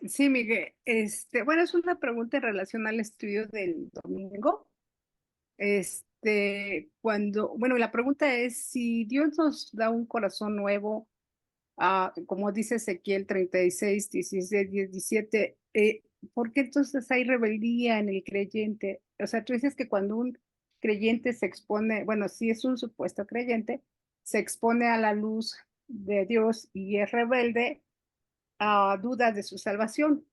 Sí, Miguel. Bueno, es una pregunta en relación al estudio del domingo. Bueno, la pregunta es si Dios nos da un corazón nuevo, como dice Ezequiel 36, 16, 17, ¿por qué entonces hay rebeldía en el creyente? O sea, tú dices que cuando un creyente se expone, bueno, si es un supuesto creyente, se expone a la luz de Dios y es rebelde, duda de su salvación.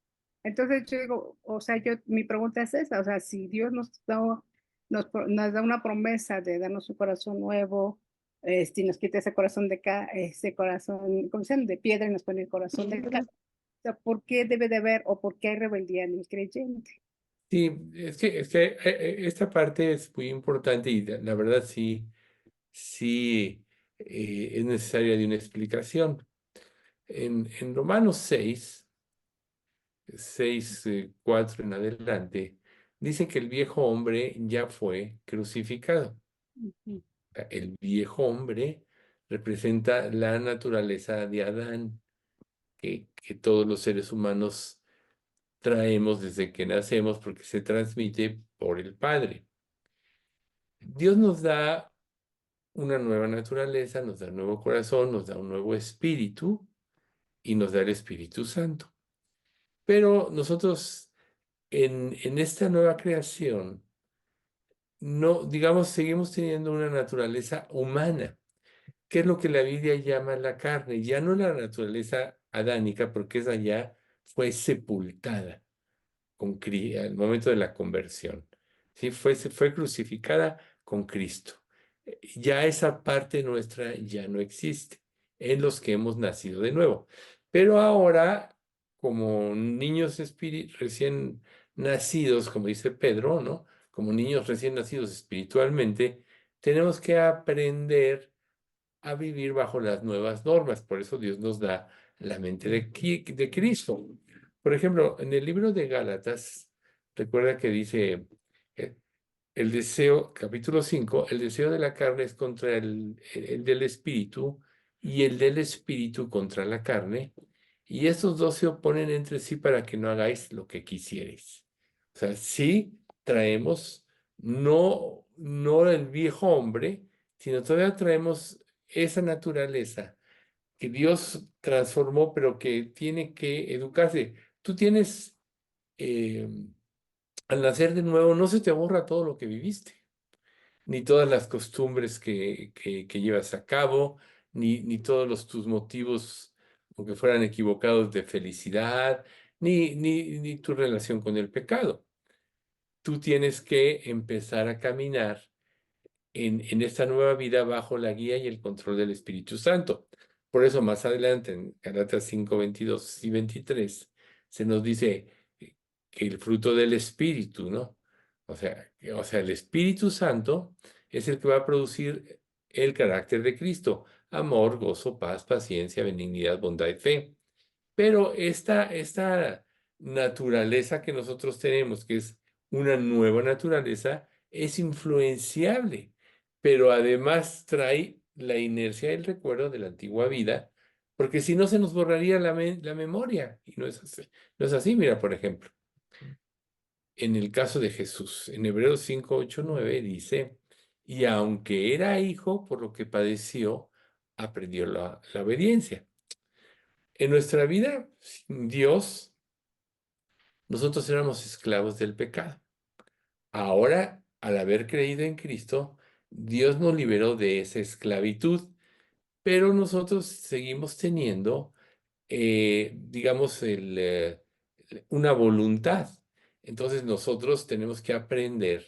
Entonces yo digo, o sea, mi pregunta es esa, o sea, si Dios nos da una promesa de darnos un corazón nuevo, si nos quita ese corazón, ¿cómo se llama? De piedra y nos pone el corazón de carne, o sea, ¿por qué debe de haber o por qué hay rebeldía en el creyente? Sí, es que esta parte es muy importante y la verdad sí es necesaria de una explicación. En Romanos 4 en adelante, dice que el viejo hombre ya fue crucificado. Ujú. El viejo hombre representa la naturaleza de Adán, que todos los seres humanos traemos desde que nacemos porque se transmite por el Padre. Dios nos da una nueva naturaleza, nos da un nuevo corazón, nos da un nuevo espíritu y nos da el Espíritu Santo. Pero nosotros en esta nueva creación, no, digamos, seguimos teniendo una naturaleza humana, que es lo que la Biblia llama la carne, ya no la naturaleza adánica, porque esa ya fue sepultada al momento de la conversión. ¿Sí? Fue crucificada con Cristo. Ya esa parte nuestra ya no existe en los que hemos nacido de nuevo. Pero ahora, como niños recién nacidos, como dice Pedro, ¿no? Como niños recién nacidos espiritualmente, tenemos que aprender a vivir bajo las nuevas normas. Por eso Dios nos da la mente de Cristo. Por ejemplo, en el libro de Gálatas, recuerda que dice eh, el deseo, capítulo 5, el deseo de la carne es contra el del espíritu y el del espíritu contra la carne. Y estos dos se oponen entre sí para que no hagáis lo que quisierais. O sea, sí traemos no el viejo hombre, sino todavía traemos esa naturaleza que Dios transformó, pero que tiene que educarse. Tú tienes, eh, al nacer de nuevo, no se te borra todo lo que viviste, ni todas las costumbres que llevas a cabo, ni todos tus motivos, aunque fueran equivocados, de felicidad, ni tu relación con el pecado. Tú tienes que empezar a caminar en esta nueva vida bajo la guía y el control del Espíritu Santo. Por eso más adelante, en Gálatas 5, 22 y 23, se nos dice que el fruto del Espíritu, ¿no? O sea, el Espíritu Santo es el que va a producir el carácter de Cristo: amor, gozo, paz, paciencia, benignidad, bondad y fe. Pero esta naturaleza que nosotros tenemos, que es una nueva naturaleza, es influenciable, pero además trae la inercia del recuerdo de la antigua vida, porque si no se nos borraría la memoria, y no es así. No es así, mira, por ejemplo, en el caso de Jesús, en Hebreos 5, 8, 9 dice, y aunque era hijo, por lo que padeció, aprendió la obediencia. En nuestra vida, sin Dios, nosotros éramos esclavos del pecado. Ahora, al haber creído en Cristo, Dios nos liberó de esa esclavitud, pero nosotros seguimos teniendo, digamos, una voluntad. Entonces nosotros tenemos que aprender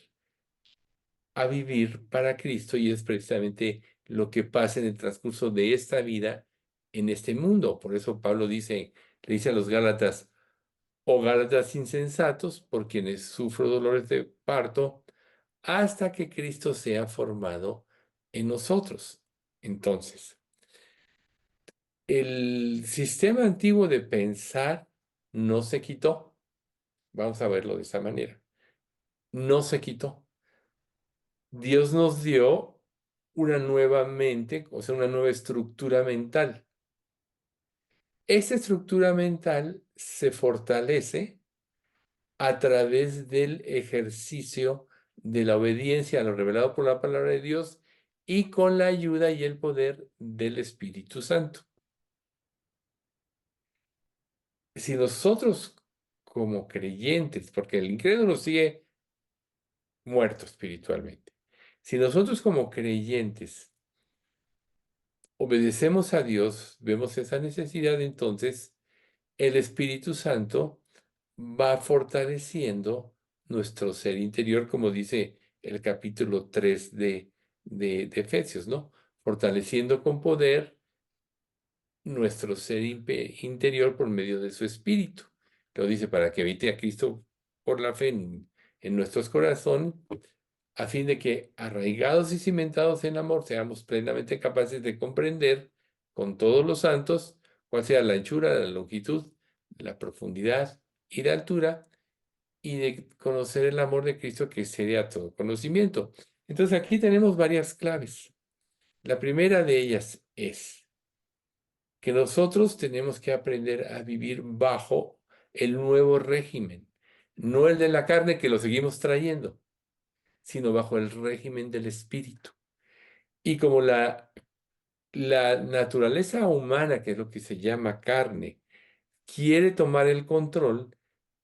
a vivir para Cristo, y es precisamente lo que pasa en el transcurso de esta vida en este mundo. Por eso Pablo le dice a los Gálatas: o Gálatas insensatos, por quienes sufro dolores de parto, hasta que Cristo sea formado en nosotros. Entonces, el sistema antiguo de pensar no se quitó. Vamos a verlo de esa manera. No se quitó. Dios nos dio una nueva mente, o sea, una nueva estructura mental. Esa estructura mental se fortalece a través del ejercicio de la obediencia a lo revelado por la palabra de Dios y con la ayuda y el poder del Espíritu Santo. Si nosotros como creyentes, porque el incrédulo sigue muerto espiritualmente, si nosotros como creyentes obedecemos a Dios, vemos esa necesidad, entonces el Espíritu Santo va fortaleciendo nuestro ser interior, como dice el capítulo 3 de Efesios, ¿no? Fortaleciendo con poder nuestro ser interior por medio de su Espíritu. Lo dice para que habite a Cristo por la fe en nuestros corazones, a fin de que, arraigados y cimentados en amor, seamos plenamente capaces de comprender con todos los santos cuál sea la anchura, la longitud, la profundidad y la altura, y de conocer el amor de Cristo que excede todo conocimiento. Entonces aquí tenemos varias claves. La primera de ellas es que nosotros tenemos que aprender a vivir bajo el nuevo régimen, no el de la carne que lo seguimos trayendo, sino bajo el régimen del espíritu. Y como la naturaleza humana, que es lo que se llama carne, quiere tomar el control,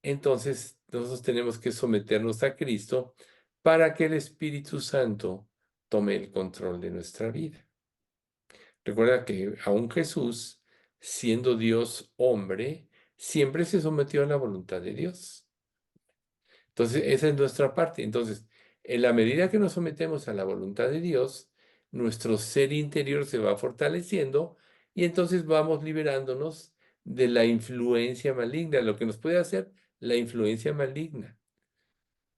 entonces nosotros tenemos que someternos a Cristo para que el Espíritu Santo tome el control de nuestra vida. Recuerda que aún Jesús, siendo Dios hombre, siempre se sometió a la voluntad de Dios. Entonces, esa es nuestra parte. Entonces, en la medida que nos sometemos a la voluntad de Dios, nuestro ser interior se va fortaleciendo y entonces vamos liberándonos de la influencia maligna, lo que nos puede hacer la influencia maligna.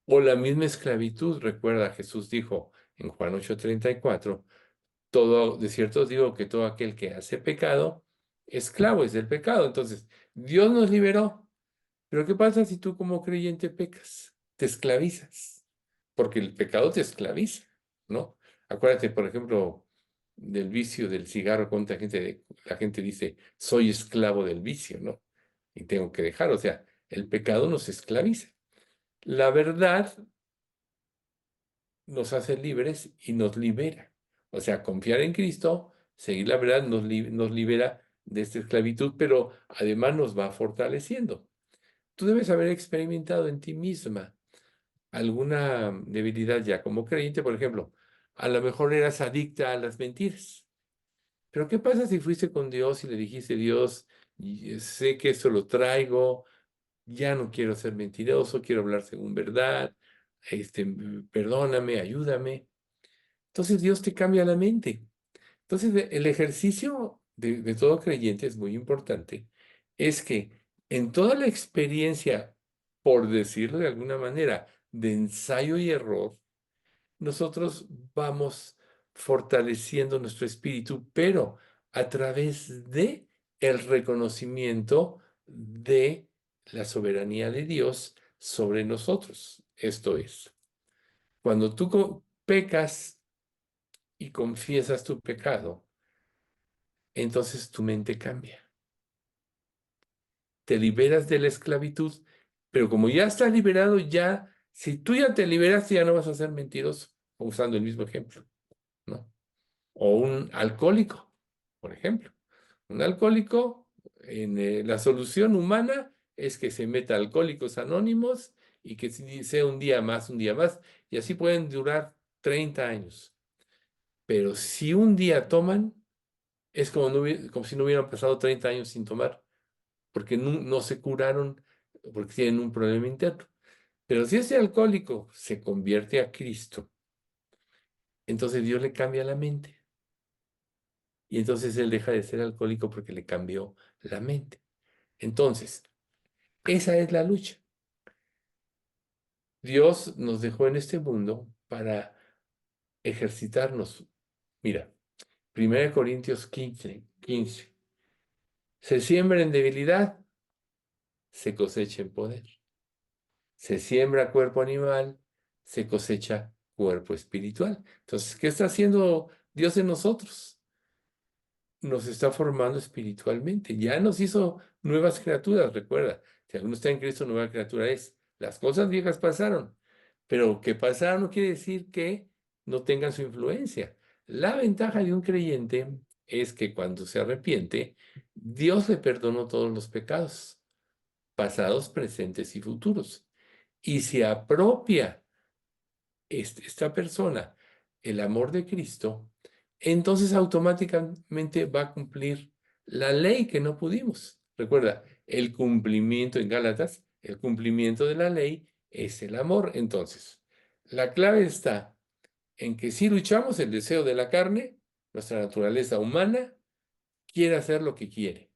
O la misma esclavitud. Recuerda, Jesús dijo en Juan 8:34, todo, de cierto os digo que todo aquel que hace pecado, esclavo es del pecado. Entonces, Dios nos liberó. Pero ¿qué pasa si tú como creyente pecas? Te esclavizas, porque el pecado te esclaviza, ¿no? Acuérdate, por ejemplo, del vicio del cigarro, cuánta gente, la gente dice, soy esclavo del vicio, ¿no? Y tengo que dejar, o sea, el pecado nos esclaviza. La verdad nos hace libres y nos libera. O sea, confiar en Cristo, seguir la verdad, nos libera de esta esclavitud, pero además nos va fortaleciendo. Tú debes haber experimentado en ti misma alguna debilidad ya como creyente, por ejemplo, a lo mejor eras adicta a las mentiras. Pero ¿qué pasa si fuiste con Dios y le dijiste, Dios, sé que esto lo traigo, ya no quiero ser mentiroso, quiero hablar según verdad, perdóname, ayúdame? Entonces Dios te cambia la mente. Entonces el ejercicio de todo creyente es muy importante, es que en toda la experiencia, por decirlo de alguna manera, de ensayo y error, nosotros vamos fortaleciendo nuestro espíritu, pero a través de el reconocimiento de la soberanía de Dios sobre nosotros. Esto es, cuando tú pecas y confiesas tu pecado, entonces tu mente cambia. Te liberas de la esclavitud, pero como ya estás liberado, ya, si tú ya te liberaste, ya no vas a ser mentiroso, usando el mismo ejemplo, ¿no? O un alcohólico, por ejemplo. Un alcohólico, la solución humana es que se meta a Alcohólicos Anónimos y que sea un día más, y así pueden durar 30 años. Pero si un día toman, es como, como si no hubieran pasado 30 años sin tomar, porque no se curaron, porque tienen un problema interno. Pero si ese alcohólico se convierte a Cristo, entonces Dios le cambia la mente. Y entonces él deja de ser alcohólico porque le cambió la mente. Entonces, esa es la lucha. Dios nos dejó en este mundo para ejercitarnos. Mira, 1 Corintios 15. Se siembra en debilidad, se cosecha en poder. Se siembra cuerpo animal, se cosecha cuerpo espiritual. Entonces, ¿qué está haciendo Dios en nosotros? nos está formando espiritualmente. Ya nos hizo nuevas criaturas, recuerda. Si alguno está en Cristo, nueva criatura es. Las cosas viejas pasaron, pero que pasaron no quiere decir que no tengan su influencia. La ventaja de un creyente es que cuando se arrepiente, Dios le perdonó todos los pecados, pasados, presentes y futuros, y se apropia esta persona el amor de Cristo, entonces automáticamente va a cumplir la ley que no pudimos. Recuerda, el cumplimiento en Gálatas, el cumplimiento de la ley es el amor. Entonces, la clave está en que si luchamos, el deseo de la carne, nuestra naturaleza humana, quiere hacer lo que quiere.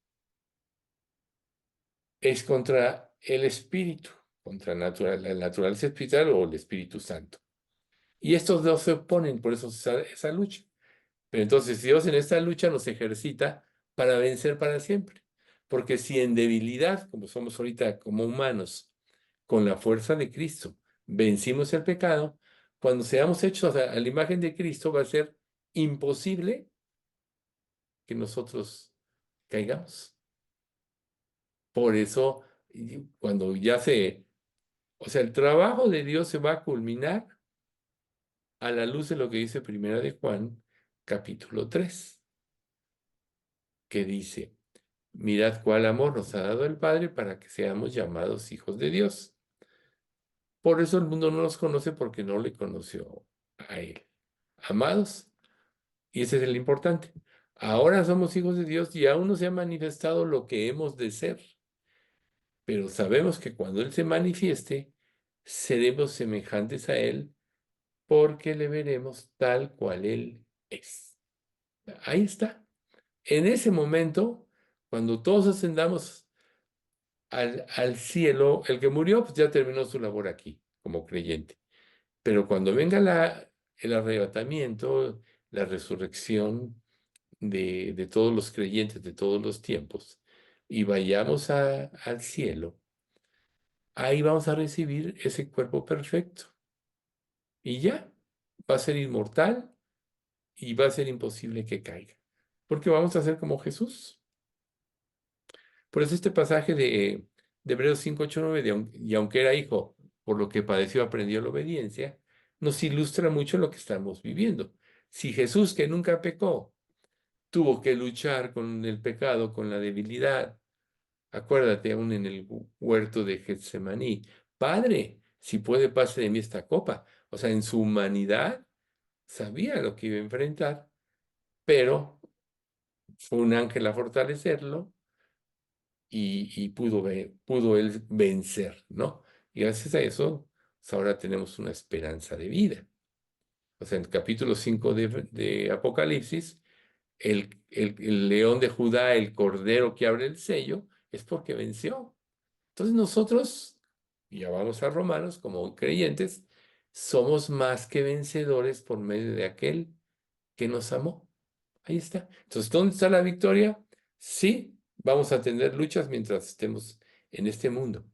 Es contra el espíritu, contra la naturaleza espiritual o el Espíritu Santo. Y estos dos se oponen, por eso esa lucha. Pero entonces Dios en esta lucha nos ejercita para vencer para siempre. Porque si en debilidad, como somos ahorita como humanos, con la fuerza de Cristo, vencimos el pecado, cuando seamos hechos a la imagen de Cristo va a ser imposible que nosotros caigamos. Por eso, cuando o sea, el trabajo de Dios se va a culminar a la luz de lo que dice Primera de Juan, capítulo 3, que dice: mirad cuál amor nos ha dado el Padre para que seamos llamados hijos de Dios. Por eso el mundo no nos conoce, porque no le conoció a Él. Amados, y ese es el importante. Ahora somos hijos de Dios y aún no se ha manifestado lo que hemos de ser. Pero sabemos que cuando Él se manifieste, seremos semejantes a Él, porque le veremos tal cual Él es. Ahí está. En ese momento, cuando todos ascendamos al cielo, el que murió, pues ya terminó su labor aquí, como creyente. Pero cuando venga el arrebatamiento, la resurrección de todos los creyentes de todos los tiempos, y vayamos al cielo, ahí vamos a recibir ese cuerpo perfecto. Y ya, va a ser inmortal y va a ser imposible que caiga. Porque vamos a ser como Jesús. Por eso este pasaje de Hebreos 5, 8, 9, y aunque era hijo, por lo que padeció, aprendió la obediencia, nos ilustra mucho lo que estamos viviendo. Si Jesús, que nunca pecó, tuvo que luchar con el pecado, con la debilidad, acuérdate aún en el huerto de Getsemaní: Padre, si puede, pase de mí esta copa. O sea, en su humanidad sabía lo que iba a enfrentar, pero fue un ángel a fortalecerlo y pudo él vencer, ¿no? Y gracias a eso, pues ahora tenemos una esperanza de vida. O sea, en el capítulo 5 de Apocalipsis, el león de Judá, el cordero que abre el sello, es porque venció. Entonces nosotros, ya vamos a Romanos, como creyentes, somos más que vencedores por medio de aquel que nos amó. Ahí está. Entonces, ¿dónde está la victoria? Sí, vamos a tener luchas mientras estemos en este mundo,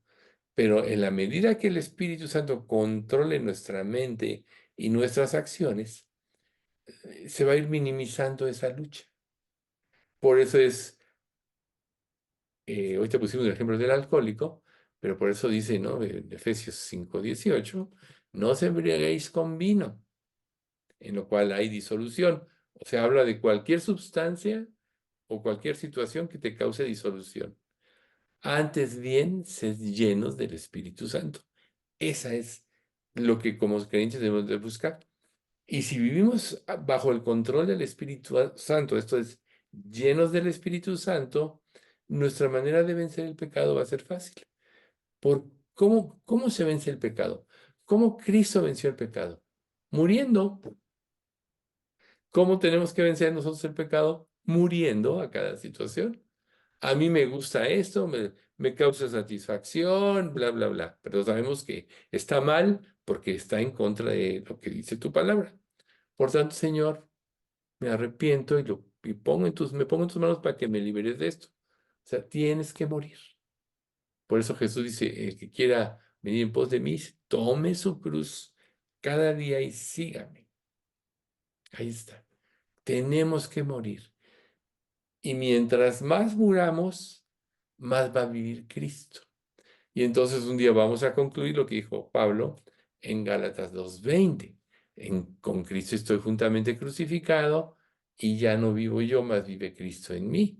pero en la medida que el Espíritu Santo controle nuestra mente y nuestras acciones, se va a ir minimizando esa lucha. Por eso hoy te pusimos el ejemplo del alcohólico, pero por eso dice, ¿no? En Efesios 5:18, no os embriaguéis con vino, en lo cual hay disolución. O sea, habla de cualquier sustancia o cualquier situación que te cause disolución. Antes bien, sed llenos del Espíritu Santo. Esa es lo que como creyentes debemos de buscar. Y si vivimos bajo el control del Espíritu Santo, esto es, llenos del Espíritu Santo, nuestra manera de vencer el pecado va a ser fácil. ¿Cómo se vence el pecado? ¿Cómo Cristo venció el pecado? Muriendo. ¿Cómo tenemos que vencer nosotros el pecado? Muriendo a cada situación. A mí me gusta esto, me causa satisfacción, bla, bla, bla. Pero sabemos que está mal porque está en contra de lo que dice tu palabra. Por tanto, Señor, me arrepiento y me pongo en tus manos para que me liberes de esto. O sea, tienes que morir. Por eso Jesús dice: el que quiera venir en pos de mí, tome su cruz cada día y sígame. Ahí está. Tenemos que morir. Y mientras más muramos, más va a vivir Cristo. Y entonces un día vamos a concluir lo que dijo Pablo en Gálatas 2:20. Con Cristo estoy juntamente crucificado y ya no vivo yo, mas vive Cristo en mí.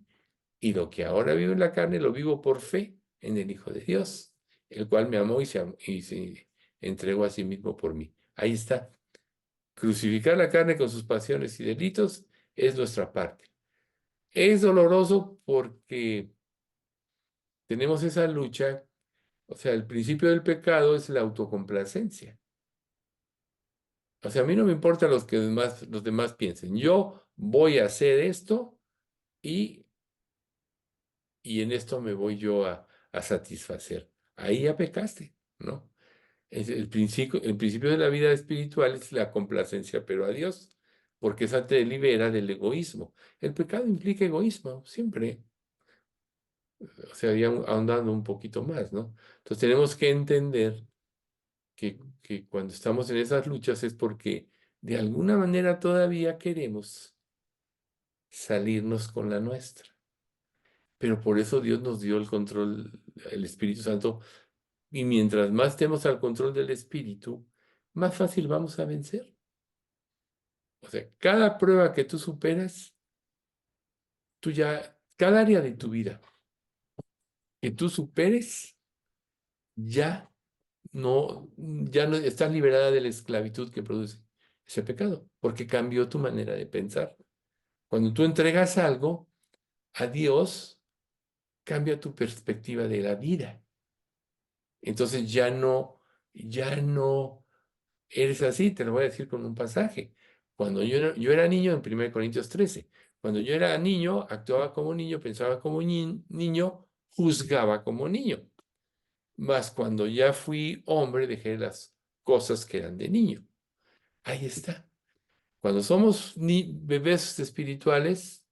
Y lo que ahora vivo en la carne, lo vivo por fe en el Hijo de Dios, el cual me amó y se entregó a sí mismo por mí. Ahí está. Crucificar la carne con sus pasiones y delitos es nuestra parte. Es doloroso porque tenemos esa lucha. O sea, el principio del pecado es la autocomplacencia. O sea, a mí no me importa los demás piensen. Yo voy a hacer esto y, y en esto me voy yo a satisfacer. Ahí ya pecaste, ¿no? El principio de la vida espiritual es la complacencia, pero a Dios, porque esa te libera del egoísmo. El pecado implica egoísmo, siempre. O sea, ya ahondando un poquito más, ¿no? Entonces tenemos que entender que cuando estamos en esas luchas es porque de alguna manera todavía queremos salirnos con la nuestra. Pero por eso Dios nos dio el control, el Espíritu Santo, y mientras más estemos al control del Espíritu, más fácil vamos a vencer. O sea, cada prueba que tú superas, cada área de tu vida que tú superes, ya ya no estás liberada de la esclavitud que produce ese pecado, porque cambió tu manera de pensar. Cuando tú entregas algo a Dios, cambia tu perspectiva de la vida. Entonces ya no eres así. Te lo voy a decir con un pasaje. Cuando yo era niño, en 1 Corintios 13, cuando yo era niño, actuaba como niño, pensaba como niño, juzgaba como niño. Mas cuando ya fui hombre, dejé las cosas que eran de niño. Ahí está. Cuando somos bebés espirituales,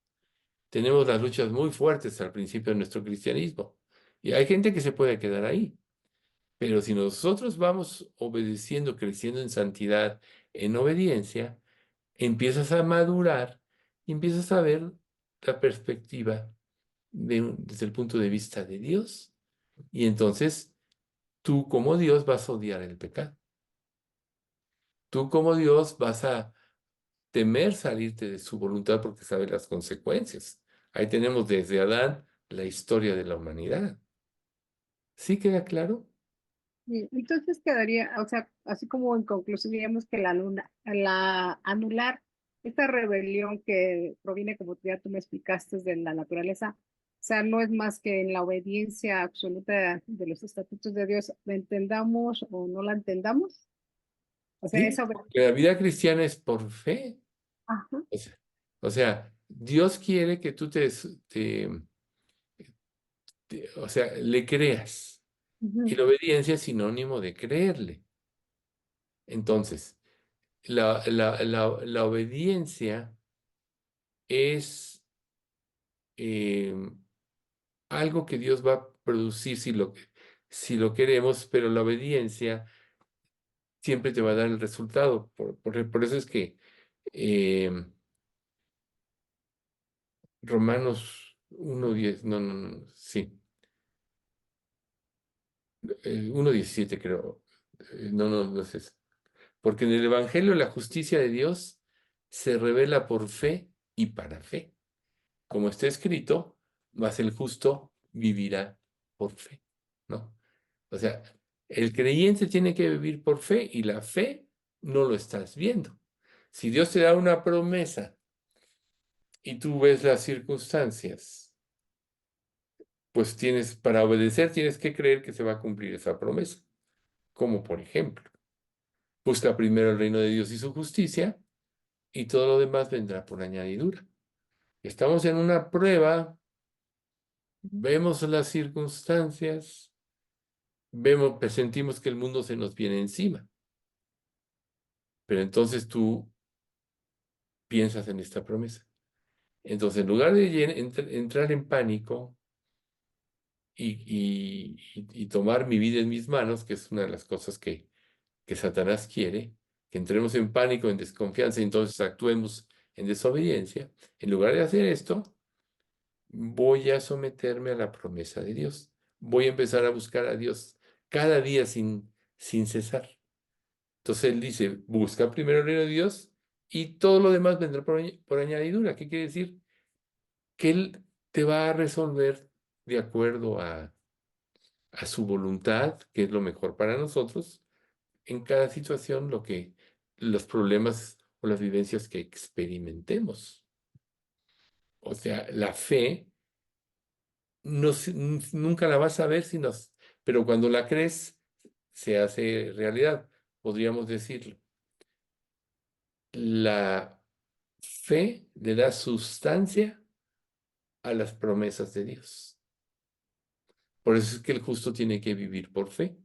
tenemos las luchas muy fuertes al principio de nuestro cristianismo. Y hay gente que se puede quedar ahí. Pero si nosotros vamos obedeciendo, creciendo en santidad, en obediencia, empiezas a madurar y empiezas a ver la perspectiva desde el punto de vista de Dios. Y entonces tú como Dios vas a odiar el pecado. Tú como Dios vas a temer salirte de su voluntad porque sabes las consecuencias. Ahí tenemos desde Adán la historia de la humanidad. ¿Sí queda claro? Y entonces quedaría, o sea, así como en conclusión, diríamos que la anular esta rebelión que proviene, como ya tú me explicaste, de la naturaleza, o sea, no es más que en la obediencia absoluta de los estatutos de Dios, la entendamos o no la entendamos. O sea, Sí, esa porque la vida cristiana es por fe. Ajá. O sea, Dios quiere que tú o sea, le creas. Y Ujú. la obediencia es sinónimo de creerle. Entonces, la obediencia es eh, algo que Dios va a producir si lo queremos, pero la obediencia siempre te va a dar el resultado. Por eso es que eh, Romanos 1:10, no, no, no, sí, 1:17 creo, no, no, no es eso. Porque en el Evangelio la justicia de Dios se revela por fe y para fe. Como está escrito, mas el justo vivirá por fe, ¿no? O sea, el creyente tiene que vivir por fe y la fe no lo estás viendo. Si Dios te da una promesa y tú ves las circunstancias, pues para obedecer tienes que creer que se va a cumplir esa promesa. Como por ejemplo, busca primero el reino de Dios y su justicia y todo lo demás vendrá por añadidura. Estamos en una prueba, vemos las circunstancias, sentimos que el mundo se nos viene encima, pero entonces tú piensas en esta promesa. Entonces, en lugar de entrar en pánico y tomar mi vida en mis manos, que es una de las cosas que Satanás quiere, que entremos en pánico, en desconfianza y entonces actuemos en desobediencia, en lugar de hacer esto, voy a someterme a la promesa de Dios. Voy a empezar a buscar a Dios cada día sin cesar. Entonces él dice, busca primero el reino de Dios y todo lo demás vendrá por añadidura. ¿Qué quiere decir? Que Él te va a resolver de acuerdo a su voluntad, que es lo mejor para nosotros, en cada situación, los problemas o las vivencias que experimentemos. O sea, la fe nunca la vas a ver, pero cuando la crees, se hace realidad, podríamos decirlo. La fe le da sustancia a las promesas de Dios. Por eso es que el justo tiene que vivir por fe.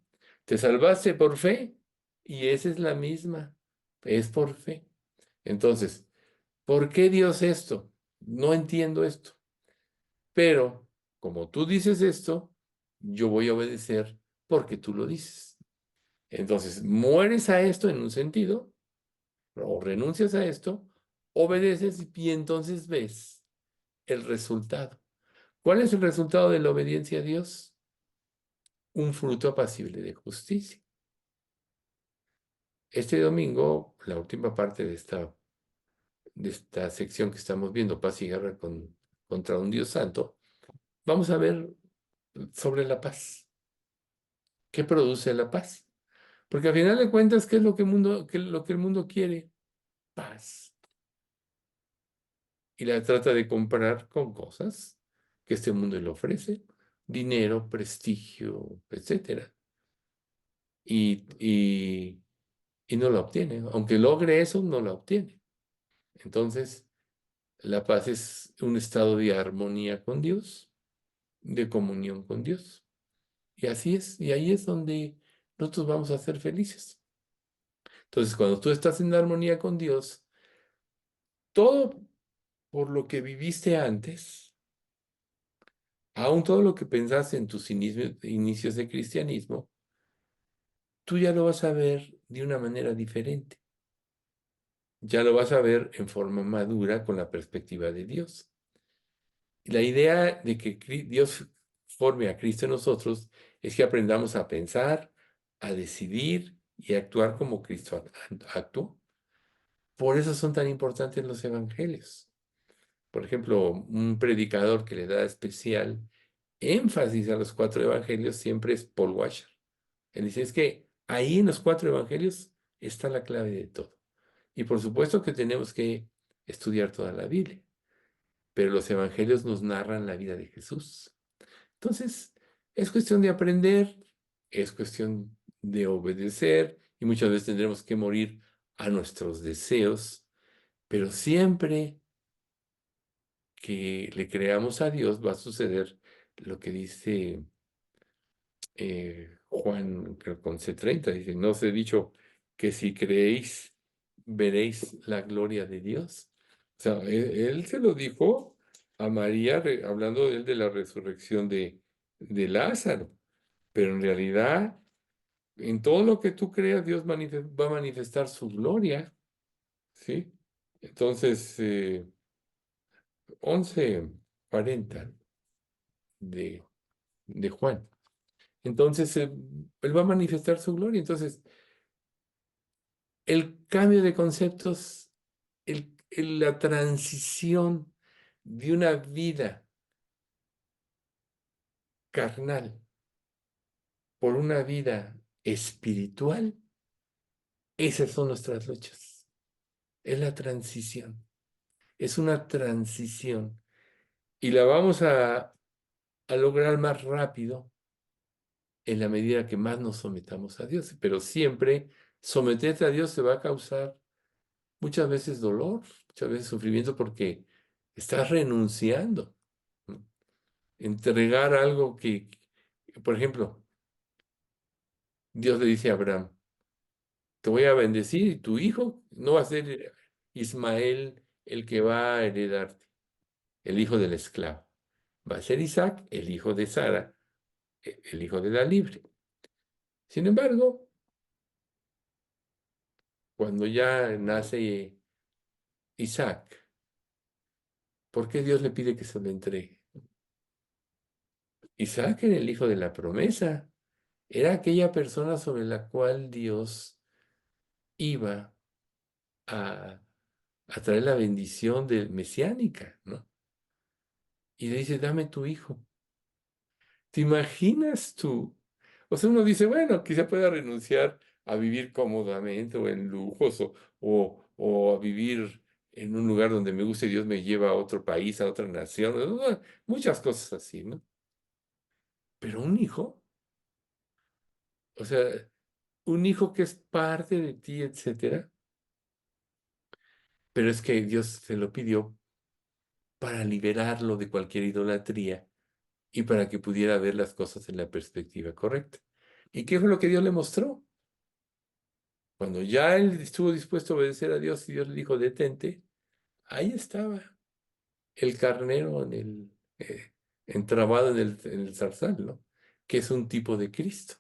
Te salvaste por fe y esa es la misma, es por fe. Entonces, ¿por qué Dios esto? No entiendo esto, pero como tú dices esto, yo voy a obedecer porque tú lo dices. Entonces, mueres a esto en un sentido, o renuncias a esto, obedeces y entonces ves el resultado. ¿Cuál es el resultado de la obediencia a Dios? Un fruto apacible de justicia. Este domingo, la última parte de esta sección que estamos viendo, Paz y Guerra contra un Dios Santo, vamos a ver sobre la paz. ¿Qué produce la paz? Porque al final de cuentas, ¿qué es lo que el mundo quiere? Paz. Y la trata de comprar con cosas que este mundo le ofrece, dinero, prestigio, etcétera. Y no la obtiene. Aunque logre eso, no la obtiene. Entonces, la paz es un estado de armonía con Dios, de comunión con Dios. Y así es, y ahí es donde nosotros vamos a ser felices. Entonces, cuando tú estás en armonía con Dios, todo por lo que viviste antes, aún todo lo que pensaste en tus inicios de cristianismo, tú ya lo vas a ver de una manera diferente. Ya lo vas a ver en forma madura con la perspectiva de Dios. La idea de que Dios forme a Cristo en nosotros es que aprendamos a pensar, a decidir y a actuar como Cristo actuó. Por eso son tan importantes los evangelios. Por ejemplo, un predicador que le da especial énfasis a los cuatro evangelios siempre es Paul Washer. Él dice, es que ahí en los cuatro evangelios está la clave de todo. Y por supuesto que tenemos que estudiar toda la Biblia, pero los evangelios nos narran la vida de Jesús. Entonces, es cuestión de aprender, es cuestión de obedecer y muchas veces tendremos que morir a nuestros deseos, pero siempre que le creamos a Dios va a suceder lo que dice Juan creo, con C30, dice, no os he dicho que si creéis veréis la gloria de Dios. O sea, él se lo dijo a María, hablando de él de la resurrección de Lázaro. Pero en realidad, en todo lo que tú creas, Dios va a manifestar su gloria, ¿sí? Entonces, 11:40 de, de Juan. Entonces, Él va a manifestar su gloria. Entonces, el cambio de conceptos, la transición de una vida carnal por una vida espiritual, esas son nuestras luchas. Es la transición. Es una transición y la vamos a lograr más rápido en la medida que más nos sometamos a Dios. Pero siempre someterte a Dios te va a causar muchas veces dolor, muchas veces sufrimiento porque estás renunciando. ¿No? Entregar algo por ejemplo, Dios le dice a Abraham, te voy a bendecir y tu hijo no va a ser Ismael el que va a heredarte, el hijo del esclavo. Va a ser Isaac, el hijo de Sara, el hijo de la libre. Sin embargo, cuando ya nace Isaac, ¿por qué Dios le pide que se lo entregue? Isaac era el hijo de la promesa. Era aquella persona sobre la cual Dios iba a, a traer la bendición de mesiánica, ¿no? Y le dice, dame tu hijo. ¿Te imaginas tú? O sea, uno dice, bueno, quizá pueda renunciar a vivir cómodamente o en lujos o a vivir en un lugar donde me guste, Dios me lleva a otro país, a otra nación, muchas cosas así, ¿no? Pero un hijo, o sea, un hijo que es parte de ti, etcétera, pero es que Dios se lo pidió para liberarlo de cualquier idolatría y para que pudiera ver las cosas en la perspectiva correcta. ¿Y qué fue lo que Dios le mostró? Cuando ya él estuvo dispuesto a obedecer a Dios y Dios le dijo, detente, ahí estaba el carnero entrabado en el zarzal, ¿no? Que es un tipo de Cristo.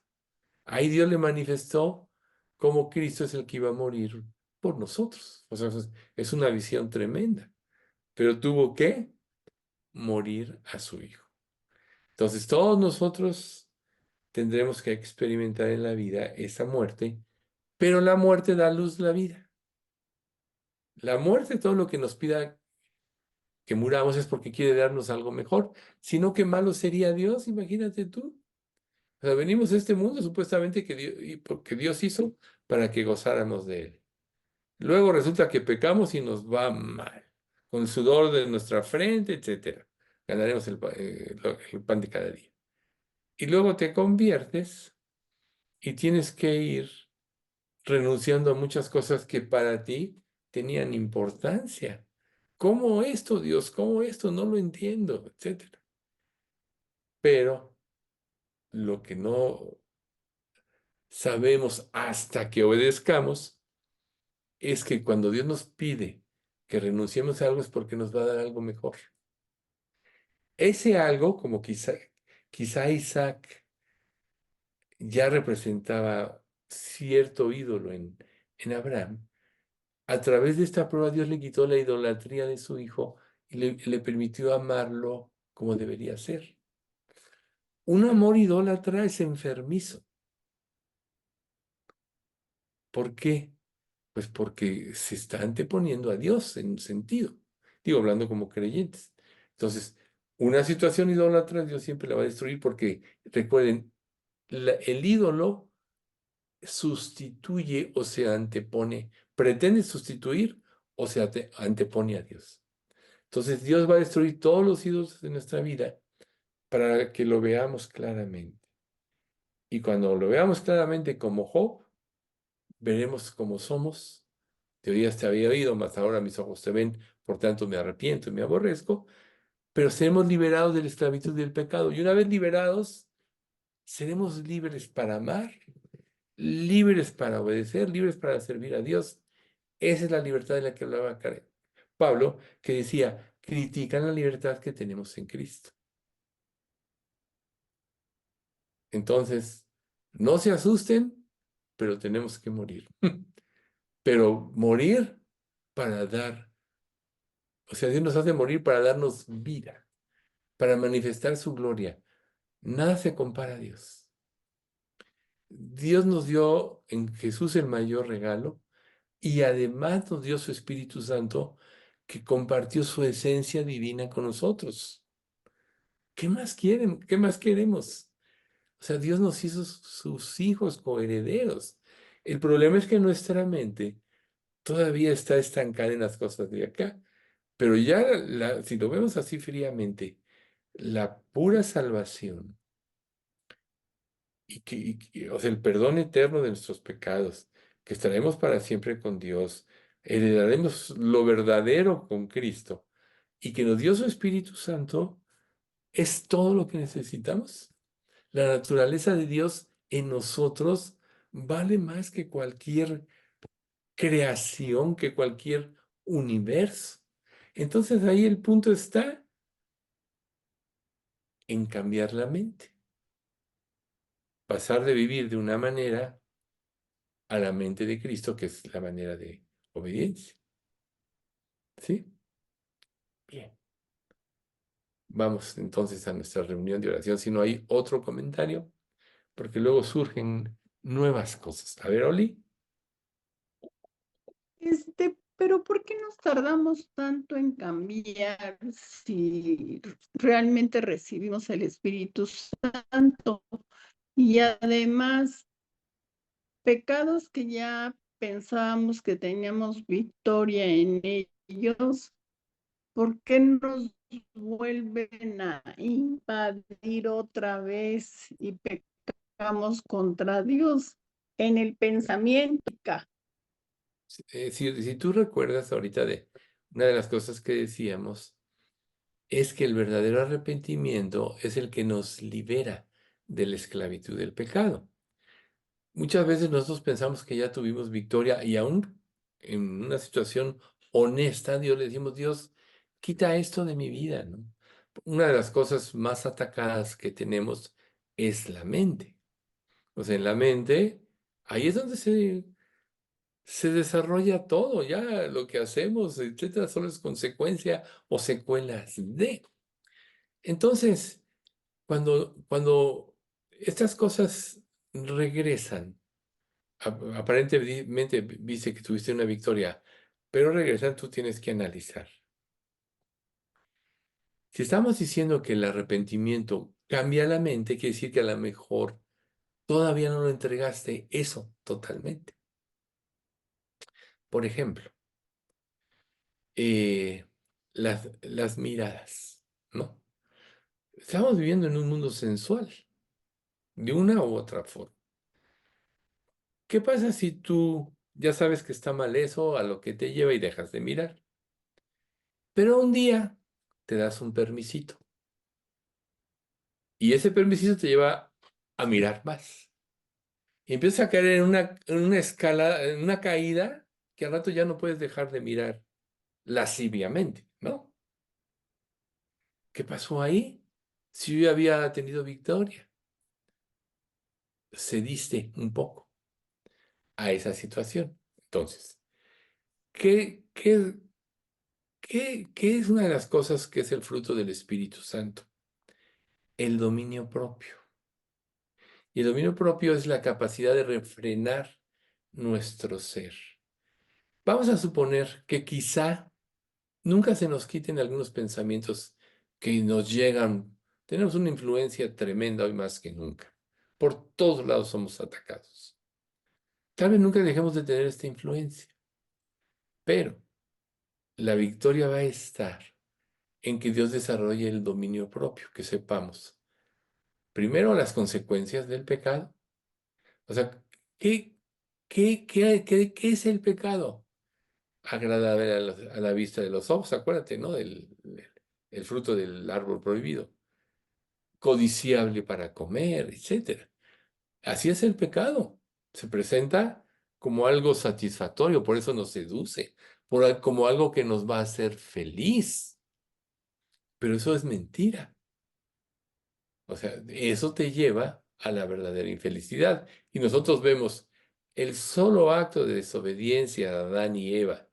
Ahí Dios le manifestó cómo Cristo es el que iba a morir por nosotros. O sea, es una visión tremenda. Pero tuvo que morir a su hijo. Entonces, todos nosotros tendremos que experimentar en la vida esa muerte, pero la muerte da luz a la vida. La muerte, todo lo que nos pida que muramos es porque quiere darnos algo mejor, sino que malo sería Dios, imagínate tú. O sea, venimos a este mundo supuestamente y porque Dios hizo para que gozáramos de él. Luego resulta que pecamos y nos va mal, con el sudor de nuestra frente, etcétera. Ganaremos el pan de cada día. Y luego te conviertes y tienes que ir renunciando a muchas cosas que para ti tenían importancia. ¿Cómo esto, Dios? ¿Cómo esto? No lo entiendo, etcétera. Pero lo que no sabemos hasta que obedezcamos es que cuando Dios nos pide que renunciemos a algo es porque nos va a dar algo mejor. Ese algo, como quizá Isaac ya representaba cierto ídolo en Abraham, a través de esta prueba Dios le quitó la idolatría de su hijo y le permitió amarlo como debería ser. Un amor idólatra es enfermizo. ¿Por qué? Pues porque se está anteponiendo a Dios en un sentido. Digo, hablando como creyentes. Entonces, una situación idólatra Dios siempre la va a destruir porque, recuerden, el ídolo sustituye o se antepone, pretende sustituir o se antepone a Dios. Entonces, Dios va a destruir todos los ídolos de nuestra vida para que lo veamos claramente. Y cuando lo veamos claramente como Job, veremos cómo somos. Te oías, te había oído, mas ahora mis ojos te ven, por tanto me arrepiento y me aborrezco, pero seremos liberados de la esclavitud del pecado. Y una vez liberados, seremos libres para amar, libres para obedecer, libres para servir a Dios. Esa es la libertad de la que hablaba Pablo, que decía, critican la libertad que tenemos en Cristo. Entonces, no se asusten, pero tenemos que morir. Pero morir para dar, o sea, Dios nos hace morir para darnos vida, para manifestar su gloria. Nada se compara a Dios. Dios nos dio en Jesús el mayor regalo y además nos dio su Espíritu Santo que compartió su esencia divina con nosotros. ¿Qué más quieren? ¿Qué más queremos? O sea, Dios nos hizo sus hijos coherederos. El problema es que nuestra mente todavía está estancada en las cosas de acá. Pero ya, si lo vemos así fríamente, la pura salvación o sea, el perdón eterno de nuestros pecados, que estaremos para siempre con Dios, heredaremos lo verdadero con Cristo y que nos dio su Espíritu Santo, es todo lo que necesitamos. La naturaleza de Dios en nosotros vale más que cualquier creación, que cualquier universo. Entonces ahí el punto está en cambiar la mente, pasar de vivir de una manera a la mente de Cristo, que es la manera de obediencia. ¿Sí? Bien. Vamos entonces a nuestra reunión de oración, si no hay otro comentario, porque luego surgen nuevas cosas. A ver, Oli. Pero ¿por qué nos tardamos tanto en cambiar si realmente recibimos el Espíritu Santo? Y además, pecados que ya pensábamos que teníamos victoria en ellos, ¿por qué nos vuelven a invadir otra vez y pecamos contra Dios en el pensamiento? Si tú recuerdas ahorita de una de las cosas que decíamos, es que el verdadero arrepentimiento es el que nos libera de la esclavitud del pecado. Muchas veces nosotros pensamos que ya tuvimos victoria y aún en una situación honesta, Dios le decimos, Dios, quita esto de mi vida, ¿no? Una de las cosas más atacadas que tenemos es la mente. O sea, en la mente, ahí es donde se desarrolla todo, ya lo que hacemos, etcétera, solo es consecuencia o secuelas de. Entonces, cuando estas cosas regresan, aparentemente viste que tuviste una victoria, pero regresan, tú tienes que analizar. Si estamos diciendo que el arrepentimiento cambia la mente, quiere decir que a lo mejor todavía no lo entregaste eso totalmente. Por ejemplo, las miradas, ¿no? Estamos viviendo en un mundo sensual, de una u otra forma. ¿Qué pasa si tú ya sabes que está mal eso, a lo que te lleva y dejas de mirar? Pero un día te das un permisito y ese permisito te lleva a mirar más. Y empiezas a caer en una escala, en una caída que al rato ya no puedes dejar de mirar lasciviamente, ¿no? ¿Qué pasó ahí? Si yo ya había tenido victoria, cediste un poco a esa situación. Entonces, ¿qué es una de las cosas que es el fruto del Espíritu Santo? El dominio propio. Y el dominio propio es la capacidad de refrenar nuestro ser. Vamos a suponer que quizá nunca se nos quiten algunos pensamientos que nos llegan. Tenemos una influencia tremenda hoy más que nunca. Por todos lados somos atacados. Tal vez nunca dejemos de tener esta influencia, pero la victoria va a estar en que Dios desarrolle el dominio propio, que sepamos primero las consecuencias del pecado. O sea, ¿qué, qué es el pecado? Agradable a la vista de los ojos, acuérdate, ¿no? El fruto del árbol prohibido. Codiciable para comer, etcétera. Así es el pecado. Se presenta como algo satisfactorio, por eso nos seduce, como algo que nos va a hacer feliz. Pero eso es mentira. O sea, eso te lleva a la verdadera infelicidad. Y nosotros vemos el solo acto de desobediencia a Adán y Eva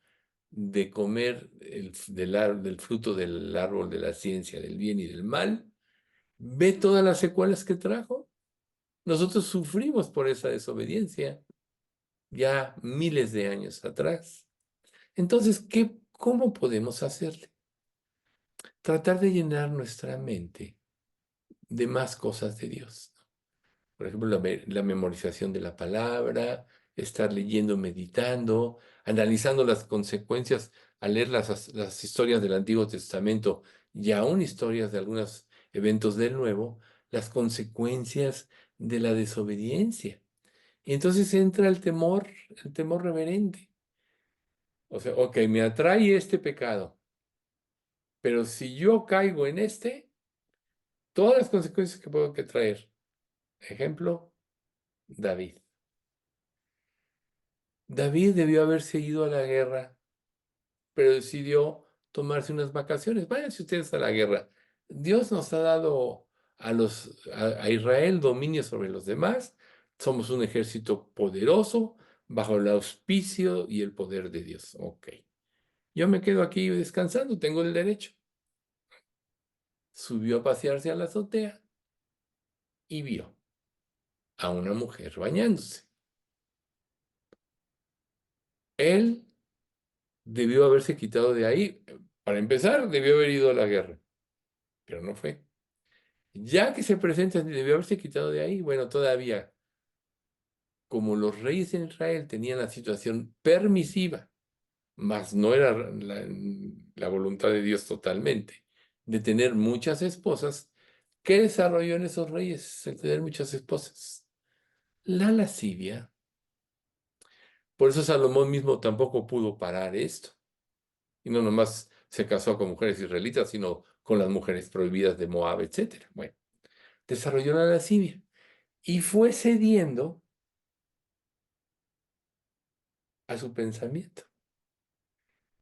de comer del fruto del árbol de la ciencia del bien y del mal, ve todas las secuelas que trajo. Nosotros sufrimos por esa desobediencia ya miles de años atrás. Entonces, cómo podemos hacerle? Tratar de llenar nuestra mente de más cosas de Dios. Por ejemplo, la memorización de la palabra, estar leyendo, meditando, analizando las consecuencias al leer las historias del Antiguo Testamento y aún historias de algunos eventos del Nuevo, las consecuencias de la desobediencia. Y entonces entra el temor reverente. O sea, ok, me atrae este pecado, pero si yo caigo en todas las consecuencias que puedo que traer. Ejemplo, David. David debió haberse ido a la guerra, pero decidió tomarse unas vacaciones. Váyanse ustedes a la guerra. Dios nos ha dado a Israel dominio sobre los demás. Somos un ejército poderoso bajo el auspicio y el poder de Dios. Ok. Yo me quedo aquí descansando, tengo el derecho. subió a pasearse a la azotea y vio a una mujer bañándose. Él debió haberse quitado de ahí. Para empezar, debió haber ido a la guerra, pero no fue. Ya que se presenta, debió haberse quitado de ahí. Bueno, todavía, como los reyes en Israel tenían la situación permisiva, mas no era la voluntad de Dios totalmente, de tener muchas esposas, ¿qué desarrolló en esos reyes el tener muchas esposas? La lascivia. Por eso Salomón mismo tampoco pudo parar esto. Y no nomás se casó con mujeres israelitas, sino con las mujeres prohibidas de Moab, etc. Bueno, desarrolló la lascivia y fue cediendo a su pensamiento.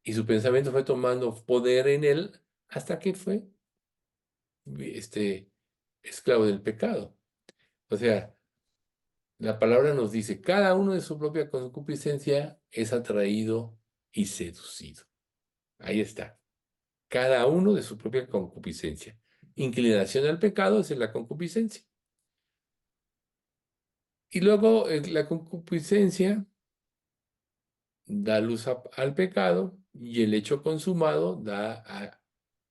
Y su pensamiento fue tomando poder en él hasta que fue esclavo del pecado. O sea, la palabra nos dice, cada uno de su propia concupiscencia es atraído y seducido. Ahí está. Cada uno de su propia concupiscencia. Inclinación al pecado es la concupiscencia. Y luego la concupiscencia da luz al pecado y el hecho consumado da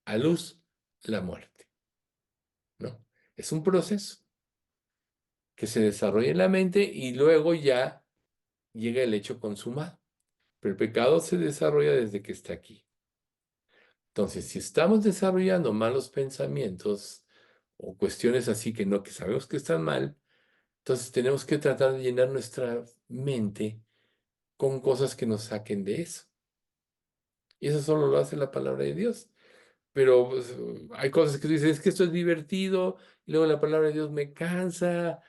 a luz la muerte. ¿No? Es un proceso que se desarrolla en la mente y luego ya llega el hecho consumado. Pero el pecado se desarrolla desde que está aquí. Entonces, si estamos desarrollando malos pensamientos o cuestiones así que sabemos que están mal, entonces tenemos que tratar de llenar nuestra mente con cosas que nos saquen de eso. Y eso solo lo hace la palabra de Dios. Pero pues, hay cosas que tú dices, es que esto es divertido, y luego la palabra de Dios me cansa.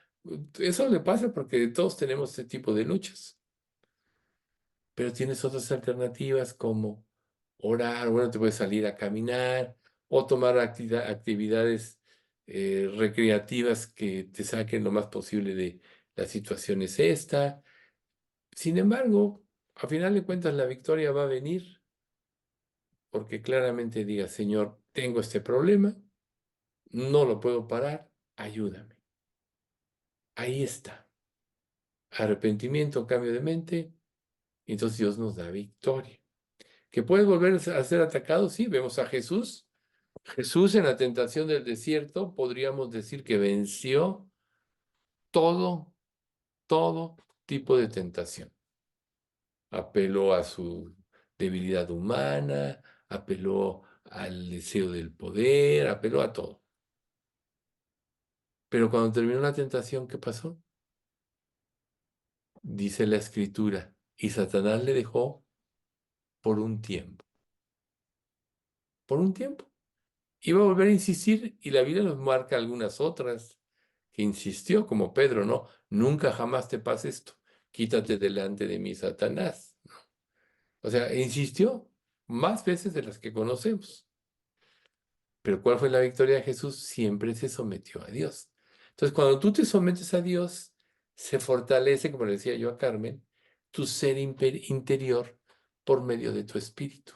Eso le pasa porque todos tenemos este tipo de luchas. Pero tienes otras alternativas como orar, bueno, te puedes salir a caminar o tomar actividades recreativas que te saquen lo más posible de la situación es esta. Sin embargo, a final de cuentas la victoria va a venir porque claramente diga, Señor, tengo este problema, no lo puedo parar, ayúdame. Ahí está. Arrepentimiento, cambio de mente, y entonces Dios nos da victoria. ¿Que puede volver a ser atacado? Sí, vemos a Jesús. Jesús en la tentación del desierto, podríamos decir que venció todo, todo tipo de tentación. Apeló a su debilidad humana, apeló al deseo del poder, apeló a todo. Pero cuando terminó la tentación, ¿qué pasó? Dice la Escritura, y Satanás le dejó por un tiempo. Por un tiempo. Iba a volver a insistir y la Biblia nos marca algunas otras que insistió, como Pedro, ¿no? Nunca jamás te pase esto. Quítate delante de mí, Satanás. O sea, insistió más veces de las que conocemos. Pero ¿cuál fue la victoria de Jesús? Siempre se sometió a Dios. Entonces, cuando tú te sometes a Dios, se fortalece, como le decía yo a Carmen, tu ser interior por medio de tu espíritu.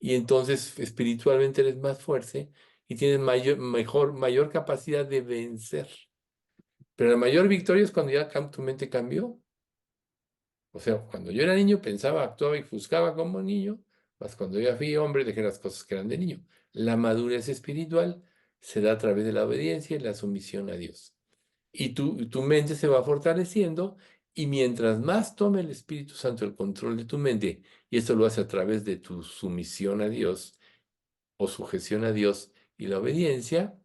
Y entonces espiritualmente eres más fuerte y tienes mayor capacidad de vencer. Pero la mayor victoria es cuando ya tu mente cambió. O sea, cuando yo era niño pensaba, actuaba y juzgaba como niño, mas cuando ya fui hombre dejé las cosas que eran de niño. La madurez espiritual se da a través de la obediencia y la sumisión a Dios. Y tu mente se va fortaleciendo y mientras más tome el Espíritu Santo el control de tu mente, y esto lo hace a través de tu sumisión a Dios o sujeción a Dios y la obediencia,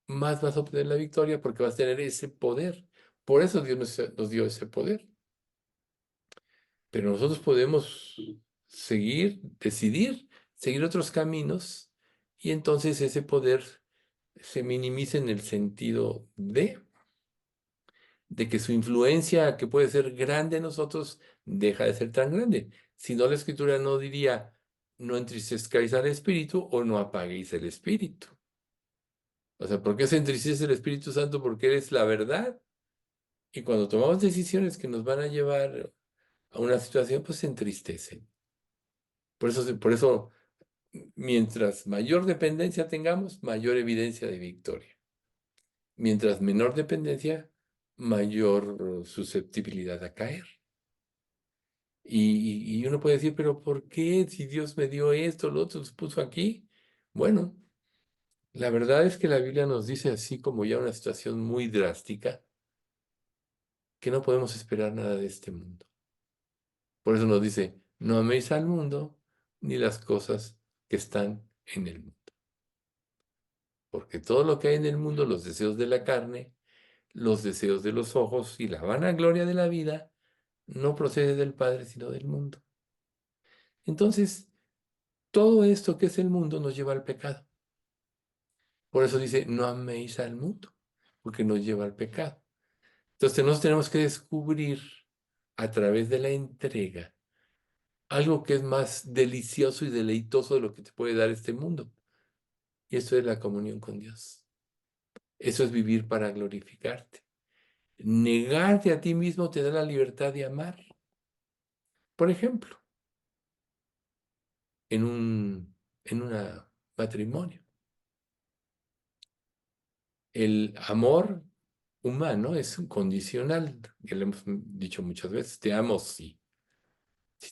más vas a obtener la victoria porque vas a tener ese poder. Por eso Dios nos dio ese poder. Pero nosotros podemos decidir seguir otros caminos y entonces ese poder se minimiza en el sentido de que su influencia, que puede ser grande en nosotros, deja de ser tan grande. Si no, la Escritura no diría, no entristezcáis al Espíritu o no apaguéis el Espíritu. O sea, ¿por qué se entristece el Espíritu Santo? Porque Él es la verdad. Y cuando tomamos decisiones que nos van a llevar a una situación, pues se entristecen. Por eso Mientras mayor dependencia tengamos, mayor evidencia de victoria. Mientras menor dependencia, mayor susceptibilidad a caer. Y uno puede decir, pero ¿por qué? Si Dios me dio esto, lo otro, se puso aquí. Bueno, la verdad es que la Biblia nos dice así como ya una situación muy drástica, que no podemos esperar nada de este mundo. Por eso nos dice, no améis al mundo ni las cosas que están en el mundo. Porque todo lo que hay en el mundo, los deseos de la carne, los deseos de los ojos y la vanagloria de la vida, no procede del Padre, sino del mundo. Entonces, todo esto que es el mundo nos lleva al pecado. Por eso dice, no améis al mundo, porque nos lleva al pecado. Entonces, nos tenemos que descubrir a través de la entrega algo que es más delicioso y deleitoso de lo que te puede dar este mundo. Y eso es la comunión con Dios. Eso es vivir para glorificarte. Negarte a ti mismo te da la libertad de amar. Por ejemplo, en un matrimonio. El amor humano es condicional, que lo hemos dicho muchas veces. Te amo si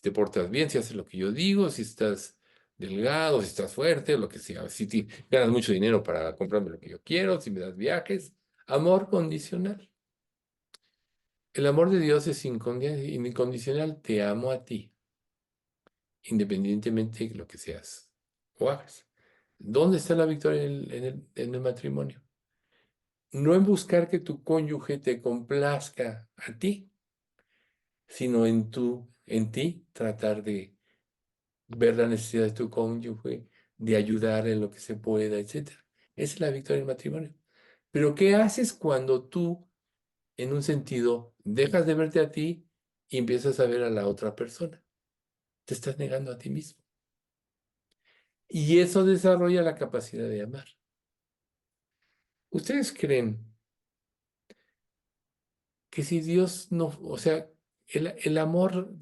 te portas bien, si haces lo que yo digo, si estás delgado, si estás fuerte, lo que sea. Si ganas mucho dinero para comprarme lo que yo quiero, si me das viajes. Amor condicional. El amor de Dios es incondicional. Te amo a ti, independientemente de lo que seas o hagas. ¿Dónde está la victoria en el matrimonio? No en buscar que tu cónyuge te complazca a ti, sino en ti tratar de ver la necesidad de tu cónyuge, de ayudar en lo que se pueda, etcétera. Esa es la victoria del matrimonio. Pero ¿qué haces cuando tú, en un sentido, dejas de verte a ti y empiezas a ver a la otra persona? Te estás negando a ti mismo. Y eso desarrolla la capacidad de amar. ¿Ustedes creen que si Dios no, o sea, el amor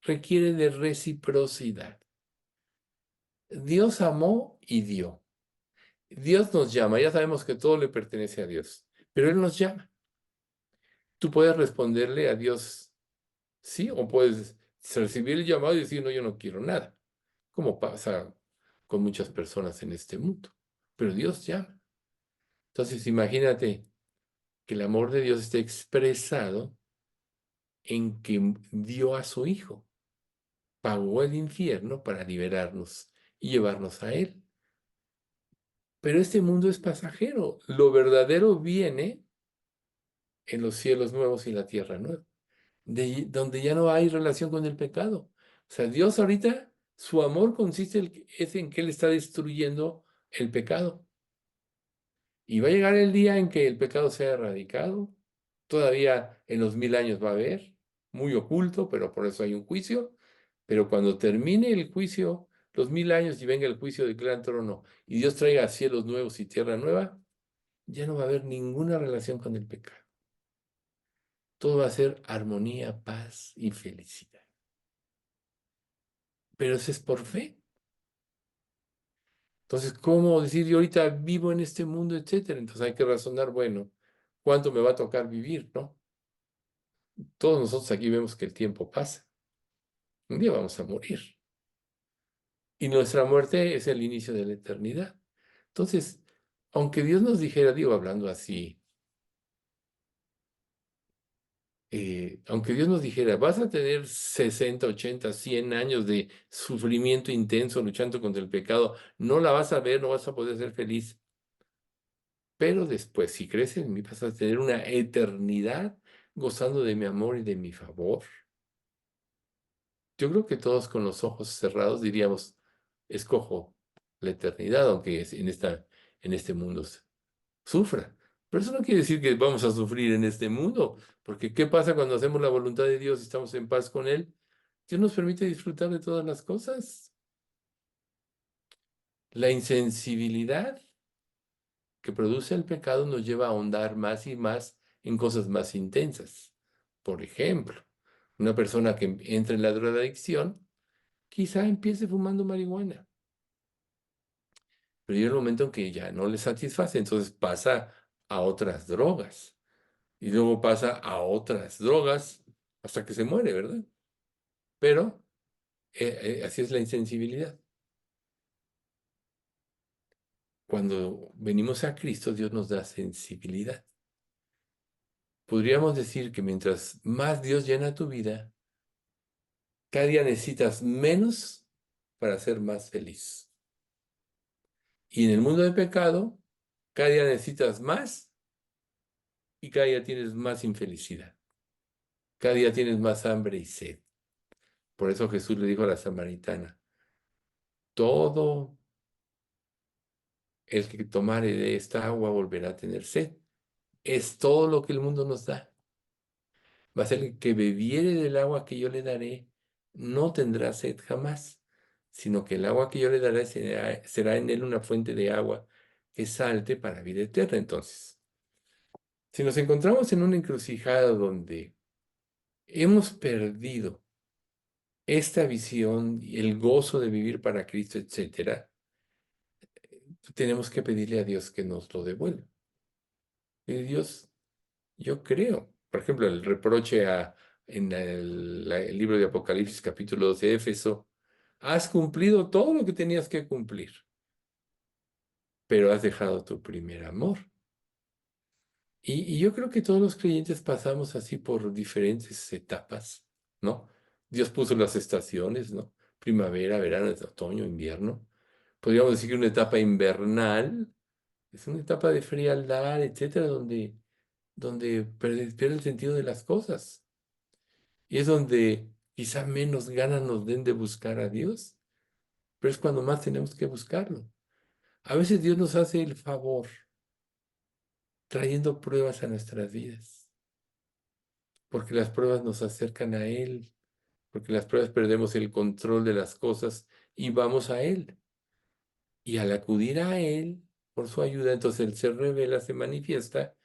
requiere de reciprocidad? Dios amó y dio. Dios nos llama, ya sabemos que todo le pertenece a Dios, pero Él nos llama. Tú puedes responderle a Dios sí, o puedes recibir el llamado y decir, no, yo no quiero nada, como pasa con muchas personas en este mundo. Pero Dios llama. Entonces, imagínate que el amor de Dios esté expresado en que dio a su Hijo, pagó el infierno para liberarnos y llevarnos a Él. Pero este mundo es pasajero. Lo verdadero viene en los cielos nuevos y la tierra nueva, donde ya no hay relación con el pecado. O sea, Dios ahorita, su amor consiste es en que Él está destruyendo el pecado. Y va a llegar el día en que el pecado sea erradicado. Todavía en los 1000 años va a haber, muy oculto, pero por eso hay un juicio. Pero cuando termine el juicio, los 1000 años y venga el juicio del gran trono, y Dios traiga cielos nuevos y tierra nueva, ya no va a haber ninguna relación con el pecado. Todo va a ser armonía, paz y felicidad. Pero eso es por fe. Entonces, ¿cómo decir yo ahorita vivo en este mundo, etcétera? Entonces hay que razonar, bueno, ¿cuánto me va a tocar vivir, no? Todos nosotros aquí vemos que el tiempo pasa. Un día vamos a morir. Y nuestra muerte es el inicio de la eternidad. Entonces, aunque Dios nos dijera, digo, hablando así, aunque Dios nos dijera, vas a tener 60, 80, 100 años de sufrimiento intenso luchando contra el pecado, no la vas a ver, no vas a poder ser feliz. Pero después, si crees en mí, vas a tener una eternidad gozando de mi amor y de mi favor. Yo creo que todos con los ojos cerrados diríamos, escojo la eternidad, aunque en este mundo sufra. Pero eso no quiere decir que vamos a sufrir en este mundo, porque ¿qué pasa cuando hacemos la voluntad de Dios y estamos en paz con Él? Dios nos permite disfrutar de todas las cosas. La insensibilidad que produce el pecado nos lleva a ahondar más y más en cosas más intensas. Por ejemplo, una persona que entra en la drogadicción, quizá empiece fumando marihuana. Pero llega el momento en que ya no le satisface, entonces pasa a otras drogas. Y luego pasa a otras drogas hasta que se muere, ¿verdad? Pero así es la insensibilidad. Cuando venimos a Cristo, Dios nos da sensibilidad. Podríamos decir que mientras más Dios llena tu vida, cada día necesitas menos para ser más feliz. Y en el mundo del pecado, cada día necesitas más y cada día tienes más infelicidad. Cada día tienes más hambre y sed. Por eso Jesús le dijo a la samaritana, todo el que tomare de esta agua volverá a tener sed. Es todo lo que el mundo nos da. Va a ser el que bebiere del agua que yo le daré, no tendrá sed jamás, sino que el agua que yo le daré será en él una fuente de agua que salte para vida eterna. Entonces, si nos encontramos en una encrucijada donde hemos perdido esta visión, el gozo de vivir para Cristo, etcétera, tenemos que pedirle a Dios que nos lo devuelva. Y Dios, yo creo, por ejemplo, el reproche en el libro de Apocalipsis, capítulo 12 de Éfeso, has cumplido todo lo que tenías que cumplir, pero has dejado tu primer amor. Y yo creo que todos los creyentes pasamos así por diferentes etapas, ¿no? Dios puso las estaciones, ¿no? Primavera, verano, otoño, invierno. Podríamos decir que una etapa invernal es una etapa de frialdad, etcétera, donde pierde el sentido de las cosas. Y es donde quizá menos ganas nos den de buscar a Dios, pero es cuando más tenemos que buscarlo. A veces Dios nos hace el favor trayendo pruebas a nuestras vidas, porque las pruebas nos acercan a Él, porque las pruebas perdemos el control de las cosas y vamos a Él. Y al acudir a Él, por su ayuda, entonces Él se revela, se manifiesta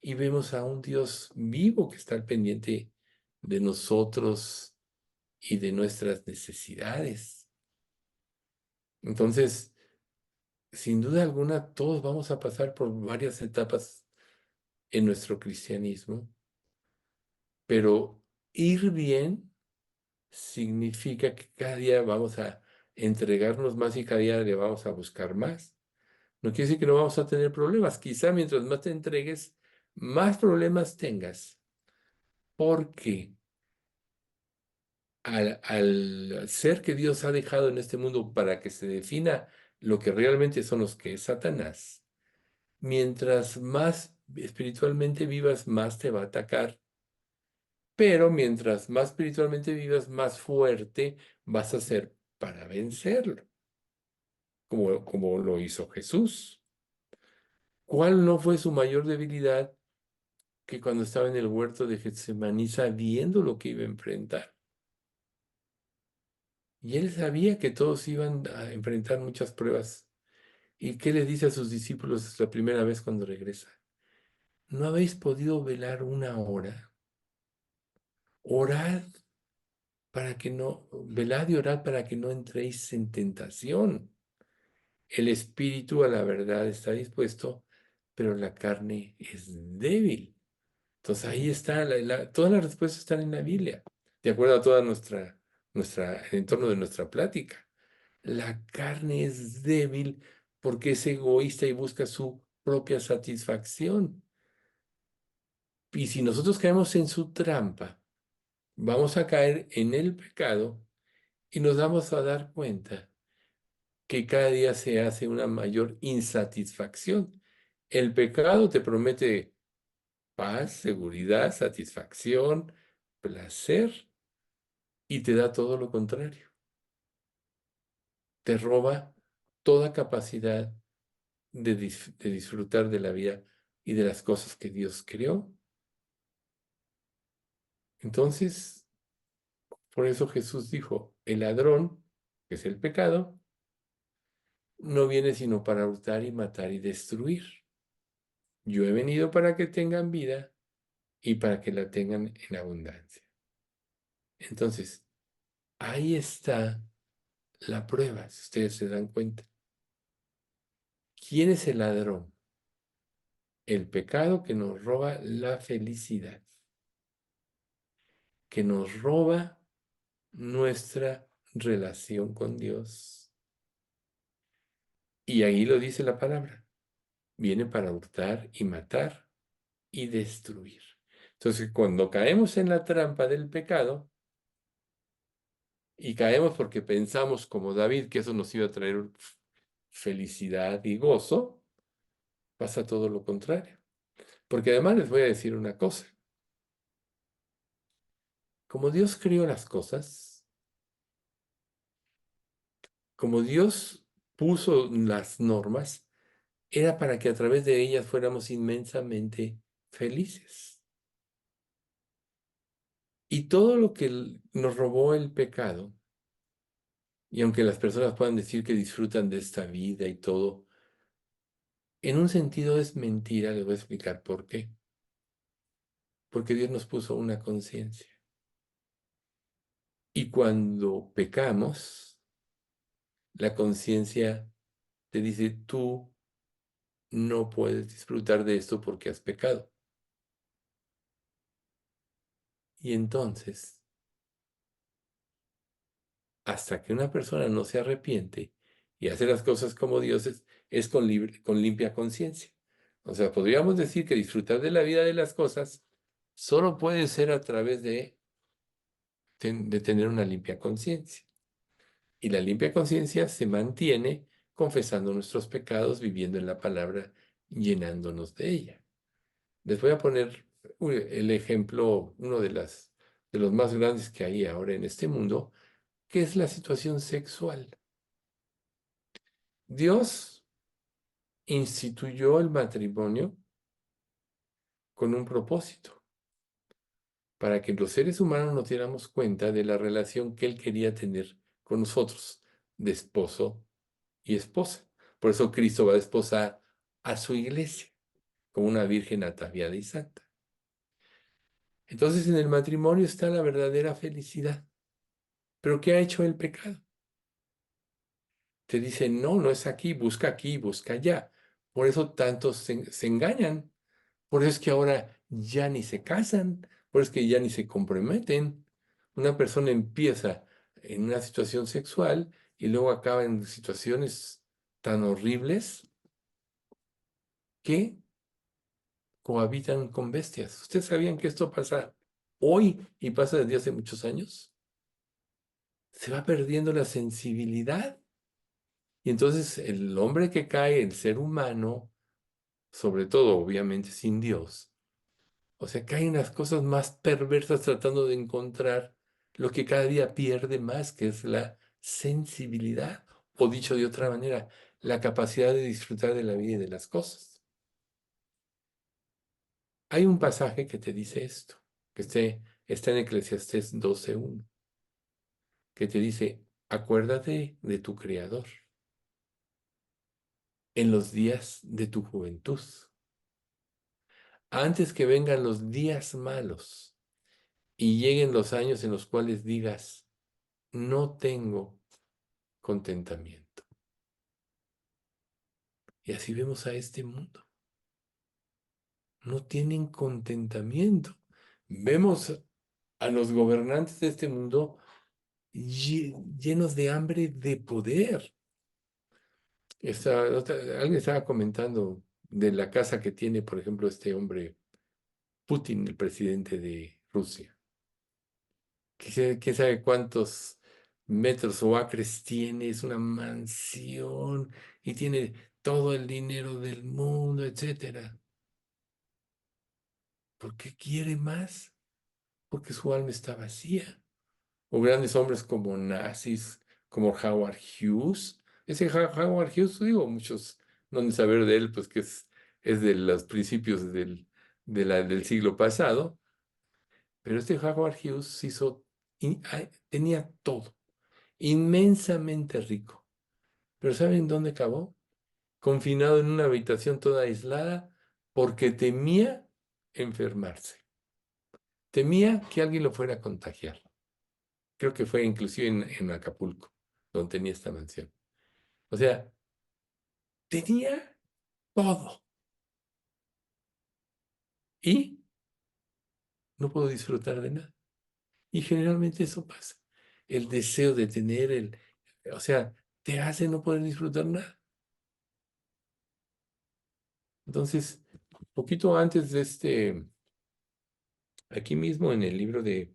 y vemos a un Dios vivo que está al pendiente de nosotros y de nuestras necesidades. Entonces, sin duda alguna, todos vamos a pasar por varias etapas en nuestro cristianismo, pero ir bien significa que cada día vamos a entregarnos más y cada día le vamos a buscar más. No quiere decir que no vamos a tener problemas. Quizá mientras más te entregues, más problemas tengas, porque al ser que Dios ha dejado en este mundo para que se defina lo que realmente son los que es Satanás, mientras más espiritualmente vivas, más te va a atacar. Pero mientras más espiritualmente vivas, más fuerte vas a ser para vencerlo, como lo hizo Jesús. ¿Cuál no fue su mayor debilidad que cuando estaba en el huerto de Getsemaní sabiendo lo que iba a enfrentar? Y él sabía que todos iban a enfrentar muchas pruebas. ¿Y qué le dice a sus discípulos la primera vez cuando regresa? ¿No habéis podido velar una hora? Orad para que no, velad y orad para que no entréis en tentación. El espíritu a la verdad está dispuesto, pero la carne es débil. Entonces ahí está, todas las respuestas están en la Biblia, de acuerdo a toda el entorno de nuestra plática. La carne es débil porque es egoísta y busca su propia satisfacción. Y si nosotros caemos en su trampa, vamos a caer en el pecado y nos vamos a dar cuenta que cada día se hace una mayor insatisfacción. El pecado te promete paz, seguridad, satisfacción, placer y te da todo lo contrario. Te roba toda capacidad de disfrutar de la vida y de las cosas que Dios creó. Entonces, por eso Jesús dijo, el ladrón, que es el pecado, no viene sino para hurtar y matar y destruir. Yo he venido para que tengan vida y para que la tengan en abundancia. Entonces, ahí está la prueba, si ustedes se dan cuenta. ¿Quién es el ladrón? El pecado que nos roba la felicidad, que nos roba nuestra relación con Dios. Y ahí lo dice la palabra. Viene para hurtar y matar y destruir. Entonces, cuando caemos en la trampa del pecado, y caemos porque pensamos como David que eso nos iba a traer felicidad y gozo, pasa todo lo contrario. Porque además les voy a decir una cosa. Como Dios creó las cosas, como Dios puso las normas, era para que a través de ellas fuéramos inmensamente felices. Y todo lo que nos robó el pecado, y aunque las personas puedan decir que disfrutan de esta vida y todo, en un sentido es mentira, les voy a explicar por qué. Porque Dios nos puso una conciencia. Y cuando pecamos, la conciencia te dice, tú no puedes disfrutar de esto porque has pecado. Y entonces, hasta que una persona no se arrepiente y hace las cosas como Dios es con limpia conciencia. O sea, podríamos decir que disfrutar de la vida de las cosas solo puede ser a través de tener una limpia conciencia. Y la limpia conciencia se mantiene confesando nuestros pecados, viviendo en la palabra, llenándonos de ella. Les voy a poner el ejemplo, uno de los más grandes que hay ahora en este mundo, que es la situación sexual. Dios instituyó el matrimonio con un propósito, para que los seres humanos nos diéramos cuenta de la relación que Él quería tener con nosotros, de esposo y esposa. Por eso Cristo va a desposar a su iglesia como una virgen ataviada y santa. Entonces en el matrimonio está la verdadera felicidad. ¿Pero qué ha hecho el pecado? Te dice, no, no es aquí, busca allá. Por eso tantos se engañan. Por eso es que ahora ya ni se casan, por eso es que ya ni se comprometen. Una persona empieza en una situación sexual y luego acaba en situaciones tan horribles que cohabitan con bestias. ¿Ustedes sabían que esto pasa hoy y pasa desde hace muchos años? Se va perdiendo la sensibilidad. Y entonces el hombre que cae, el ser humano, sobre todo obviamente sin Dios, o sea, caen las cosas más perversas tratando de encontrar lo que cada día pierde más, que es la sensibilidad, o dicho de otra manera, la capacidad de disfrutar de la vida y de las cosas. Hay un pasaje que te dice esto, que está en Eclesiastés 12:1, que te dice, acuérdate de tu Creador en los días de tu juventud, antes que vengan los días malos y lleguen los años en los cuales digas, no tengo contentamiento. Y así vemos a este mundo. No tienen contentamiento. Vemos a los gobernantes de este mundo llenos de hambre de poder. Alguien estaba comentando de la casa que tiene, por ejemplo, este hombre Putin, el presidente de Rusia. Quién sabe cuántos metros o acres tiene, es una mansión y tiene todo el dinero del mundo, etcétera. ¿Por qué quiere más? Porque su alma está vacía. O grandes hombres como nazis, como Howard Hughes. Ese Howard Hughes, digo, muchos no han de saber de él, pues que es de los principios del siglo pasado. Pero este Howard Hughes tenía todo, inmensamente rico. Pero ¿saben dónde acabó? Confinado en una habitación toda aislada porque temía enfermarse. Temía que alguien lo fuera a contagiar. Creo que fue inclusive en Acapulco, donde tenía esta mansión. O sea, tenía todo. Y no puedo disfrutar de nada. Y generalmente eso pasa. El deseo de tener o sea, te hace no poder disfrutar nada. Entonces, poquito antes de aquí mismo en el libro de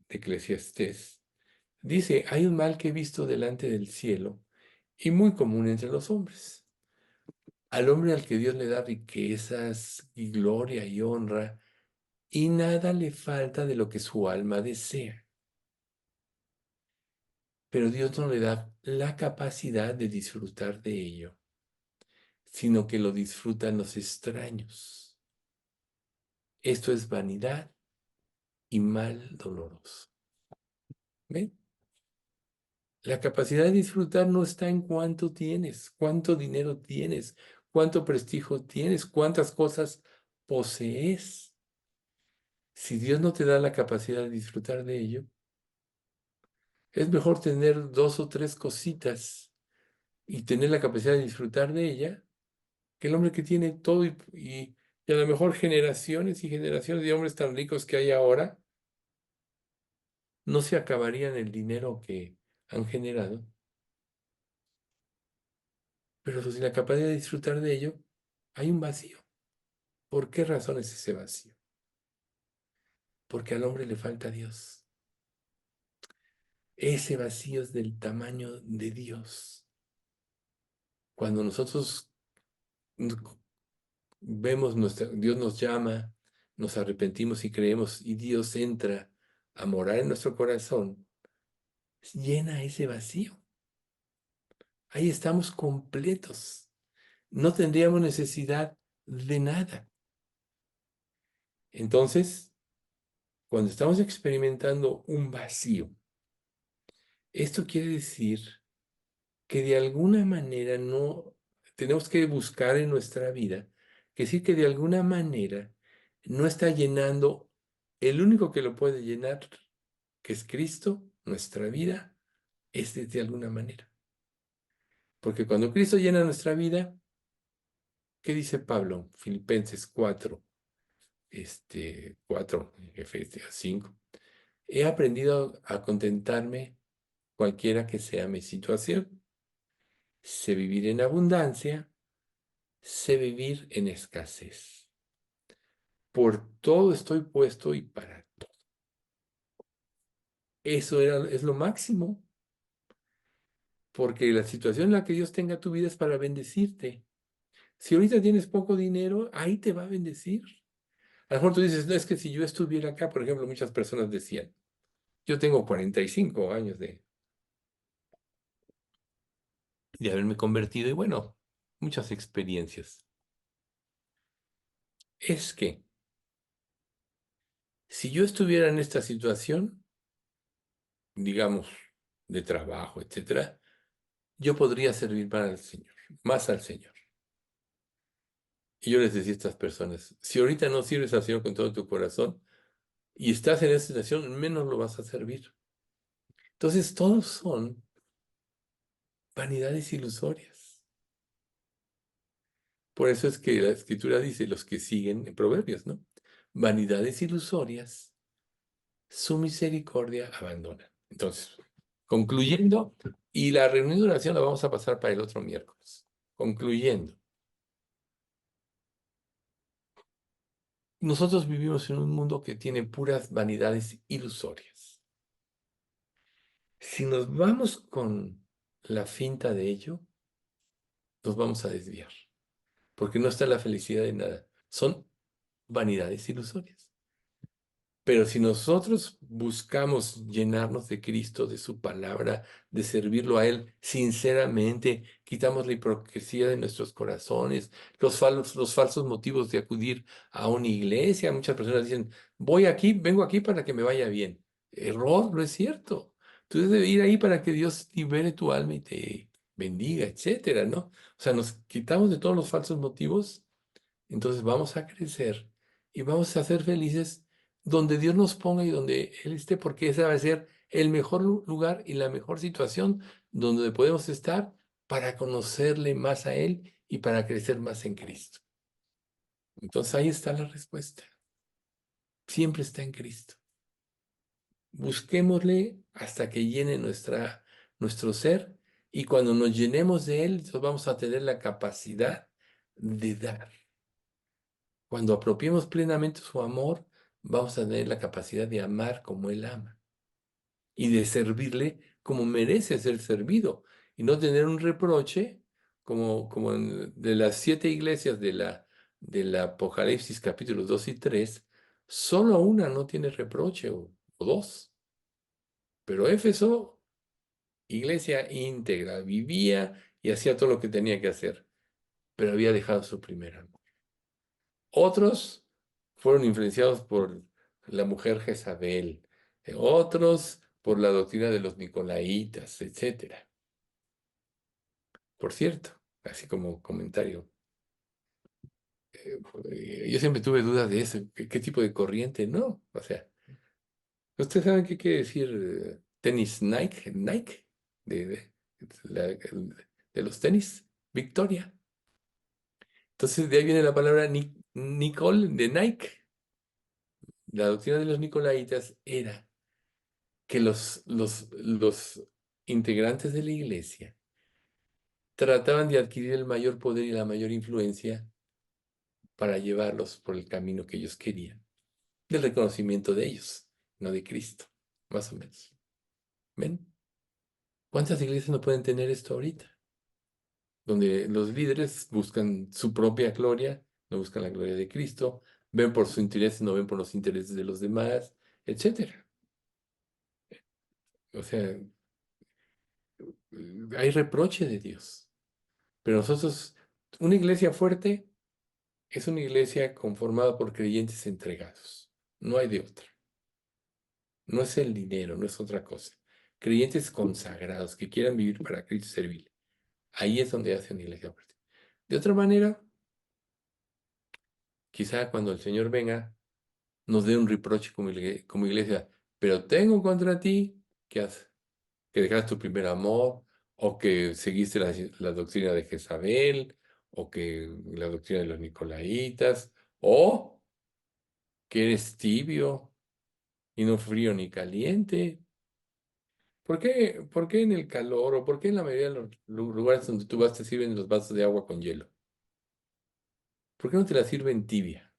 Eclesiastés, dice, hay un mal que he visto delante del cielo y muy común entre los hombres. Al hombre al que Dios le da riquezas y gloria y honra, y nada le falta de lo que su alma desea. Pero Dios no le da la capacidad de disfrutar de ello, sino que lo disfrutan los extraños. Esto es vanidad y mal doloroso. ¿Ven? La capacidad de disfrutar no está en cuánto tienes, cuánto dinero tienes, cuánto prestigio tienes, cuántas cosas posees. Si Dios no te da la capacidad de disfrutar de ello, es mejor tener 2 o 3 cositas y tener la capacidad de disfrutar de ella que el hombre que tiene todo y a lo mejor generaciones y generaciones de hombres tan ricos que hay ahora no se acabarían el dinero que han generado, pero sin la capacidad de disfrutar de ello, hay un vacío. ¿Por qué razón es ese vacío? Porque al hombre le falta Dios. Ese vacío es del tamaño de Dios. Cuando nosotros vemos Dios nos llama, nos arrepentimos y creemos, y Dios entra a morar en nuestro corazón, llena ese vacío. Ahí estamos completos. No tendríamos necesidad de nada. Entonces, cuando estamos experimentando un vacío, esto quiere decir que de alguna manera no tenemos que buscar en nuestra vida, que sí que de alguna manera no está llenando el único que lo puede llenar, que es Cristo, nuestra vida, es de alguna manera. Porque cuando Cristo llena nuestra vida, ¿qué dice Pablo? Filipenses 4, 4, Efesios 5. He aprendido a contentarme cualquiera que sea mi situación. Sé vivir en abundancia, sé vivir en escasez. Por todo estoy puesto y para todo. Eso es lo máximo, porque la situación en la que Dios tenga tu vida es para bendecirte. Si ahorita tienes poco dinero, ahí te va a bendecir. A lo mejor tú dices, no, es que si yo estuviera acá, por ejemplo, muchas personas decían, yo tengo 45 años de haberme convertido y bueno, muchas experiencias. Es que si yo estuviera en esta situación, digamos, de trabajo, etcétera, yo podría servir para el Señor, más al Señor. Y yo les decía a estas personas, si ahorita no sirves al Señor con todo tu corazón y estás en esa situación, menos lo vas a servir. Entonces, todos son vanidades ilusorias. Por eso es que la Escritura dice, los que siguen en Proverbios, ¿no? Vanidades ilusorias, su misericordia abandona. Entonces, concluyendo, y la reunión de oración la vamos a pasar para el otro miércoles. Concluyendo, nosotros vivimos en un mundo que tiene puras vanidades ilusorias. Si nos vamos con la finta de ello, nos vamos a desviar, porque no está la felicidad de nada. Son vanidades ilusorias. Pero si nosotros buscamos llenarnos de Cristo, de su palabra, de servirlo a Él sinceramente, quitamos la hipocresía de nuestros corazones, los falsos motivos de acudir a una iglesia. Muchas personas dicen, vengo aquí para que me vaya bien. Error, no es cierto. Tú debes ir ahí para que Dios libere tu alma y te bendiga, etcétera, ¿no? O sea, nos quitamos de todos los falsos motivos, entonces vamos a crecer y vamos a ser felices donde Dios nos ponga y donde Él esté, porque ese va a ser el mejor lugar y la mejor situación donde podemos estar para conocerle más a Él y para crecer más en Cristo. Entonces ahí está la respuesta. Siempre está en Cristo. Busquémosle hasta que llene nuestro ser, y cuando nos llenemos de Él, entonces vamos a tener la capacidad de dar. Cuando apropiemos plenamente su amor, vamos a tener la capacidad de amar como Él ama y de servirle como merece ser servido y no tener un reproche como de las 7 iglesias del Apocalipsis capítulos 2 y 3, solo una no tiene reproche o 2. Pero Éfeso, iglesia íntegra, vivía y hacía todo lo que tenía que hacer, pero había dejado su primer amor. Otros fueron influenciados por la mujer Jezabel, otros por la doctrina de los Nicolaitas, etc. Por cierto, así como comentario, yo siempre tuve dudas de eso, ¿qué tipo de corriente? No, o sea, ¿ustedes saben qué quiere decir tenis Nike? Nike, de los tenis, Victoria. Entonces de ahí viene la palabra Nicol de Nike. La doctrina de los Nicolaitas era que los integrantes de la iglesia trataban de adquirir el mayor poder y la mayor influencia para llevarlos por el camino que ellos querían, del reconocimiento de ellos, no de Cristo, más o menos. ¿Ven? ¿Cuántas iglesias no pueden tener esto ahorita? Donde los líderes buscan su propia gloria, no buscan la gloria de Cristo, ven por su interés, no ven por los intereses de los demás, etcétera. O sea, hay reproche de Dios. Pero nosotros, una iglesia fuerte es una iglesia conformada por creyentes entregados. No hay de otra. No es el dinero, no es otra cosa. Creyentes consagrados que quieran vivir para Cristo y servirle. Ahí es donde hace una iglesia fuerte. De otra manera, quizá cuando el Señor venga, nos dé un reproche como iglesia. Pero tengo contra ti que que dejaste tu primer amor, o que seguiste la doctrina de Jezabel, o que la doctrina de los Nicolaitas, o que eres tibio y no frío ni caliente. ¿Por qué en el calor, o por qué en la mayoría de los lugares donde tú vas te sirven los vasos de agua con hielo? ¿Por qué no te la sirven tibia?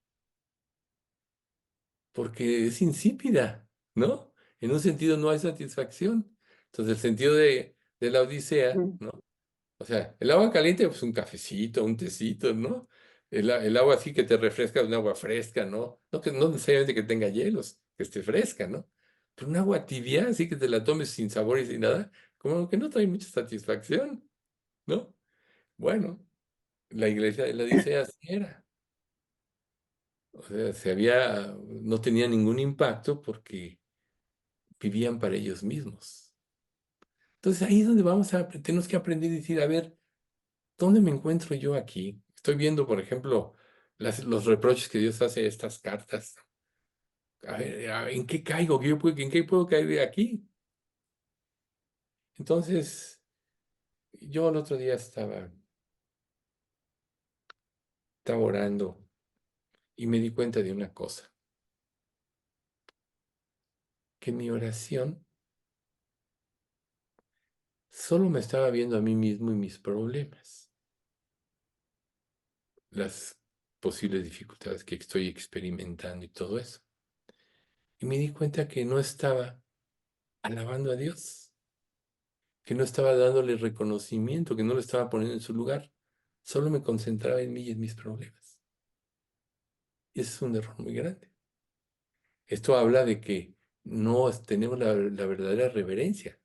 Porque es insípida, ¿no? En un sentido no hay satisfacción. Entonces el sentido de la Odisea, ¿no? O sea, el agua caliente, pues un cafecito, un tecito, ¿no? El agua así que te refresca, un agua fresca, ¿no? No necesariamente que tenga hielos, que esté fresca, ¿no? Pero un agua tibia, así que te la tomes sin sabor y sin nada, como que no trae mucha satisfacción, ¿no? Bueno, la iglesia de la Odisea así era. O sea, no tenía ningún impacto porque vivían para ellos mismos. Entonces ahí es donde tenemos que aprender a decir, a ver, ¿dónde me encuentro yo aquí? Estoy viendo, por ejemplo, los reproches que Dios hace a estas cartas. A ver, ¿en qué caigo? ¿En qué puedo caer de aquí? Entonces, yo el otro día estaba orando y me di cuenta de una cosa, que mi oración solo me estaba viendo a mí mismo y mis problemas, las posibles dificultades que estoy experimentando y todo eso. Y me di cuenta que no estaba alabando a Dios, que no estaba dándole reconocimiento, que no lo estaba poniendo en su lugar. Solo me concentraba en mí y en mis problemas. Y ese es un error muy grande. Esto habla de que no tenemos la verdadera reverencia.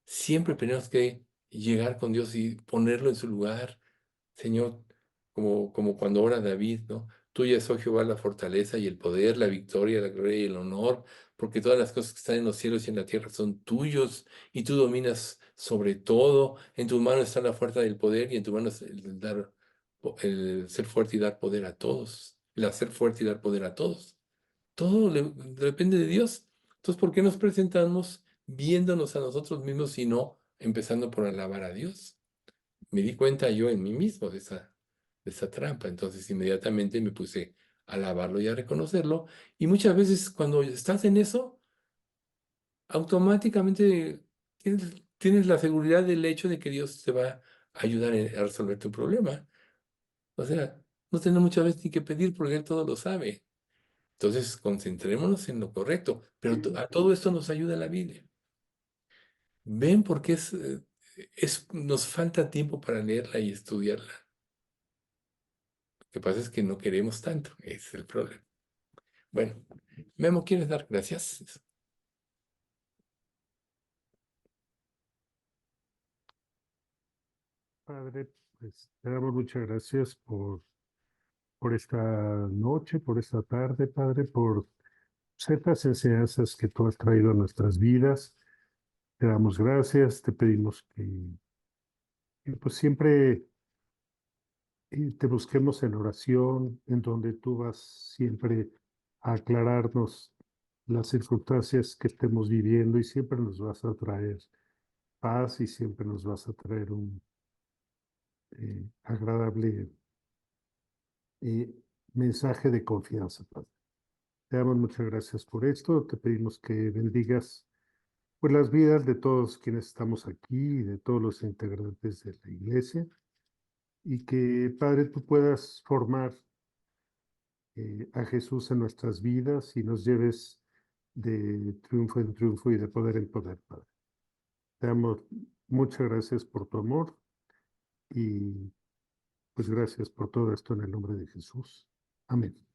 Siempre tenemos que llegar con Dios y ponerlo en su lugar. Señor, como cuando ora David, ¿no? Tuya es, oh Jehová, la fortaleza y el poder, la victoria, la gloria y el honor, porque todas las cosas que están en los cielos y en la tierra son tuyos, y tú dominas sobre todo. En tu mano está la fuerza del poder, y en tu mano es el ser fuerte y dar poder a todos. El hacer fuerte y dar poder a todos. Todo depende de Dios. Entonces, ¿por qué nos presentamos viéndonos a nosotros mismos y no empezando por alabar a Dios? Me di cuenta yo en mí mismo de esa de esa trampa. Entonces inmediatamente me puse a alabarlo y a reconocerlo. Y muchas veces cuando estás en eso, automáticamente tienes la seguridad del hecho de que Dios te va a ayudar a resolver tu problema. O sea, no tenemos muchas veces ni que pedir porque Él todo lo sabe. Entonces, concentrémonos en lo correcto. Pero a todo esto nos ayuda la Biblia. ¿Ven por qué nos falta tiempo para leerla y estudiarla? Lo que pasa es que no queremos tanto. Ese es el problema. Bueno, Memo, ¿quieres dar gracias? Padre, pues te damos muchas gracias por esta noche, por esta tarde, Padre, por ciertas enseñanzas que tú has traído a nuestras vidas. Te damos gracias, te pedimos que, pues siempre te busquemos en oración, en donde tú vas siempre a aclararnos las circunstancias que estemos viviendo y siempre nos vas a traer paz y siempre nos vas a traer un agradable eh, mensaje de confianza, Padre. Te damos muchas gracias por esto. Te pedimos que bendigas pues, las vidas de todos quienes estamos aquí y de todos los integrantes de la iglesia. Y que, Padre, tú puedas formar a Jesús en nuestras vidas y nos lleves de triunfo en triunfo y de poder en poder, Padre. Te damos muchas gracias por tu amor y pues gracias por todo esto en el nombre de Jesús. Amén.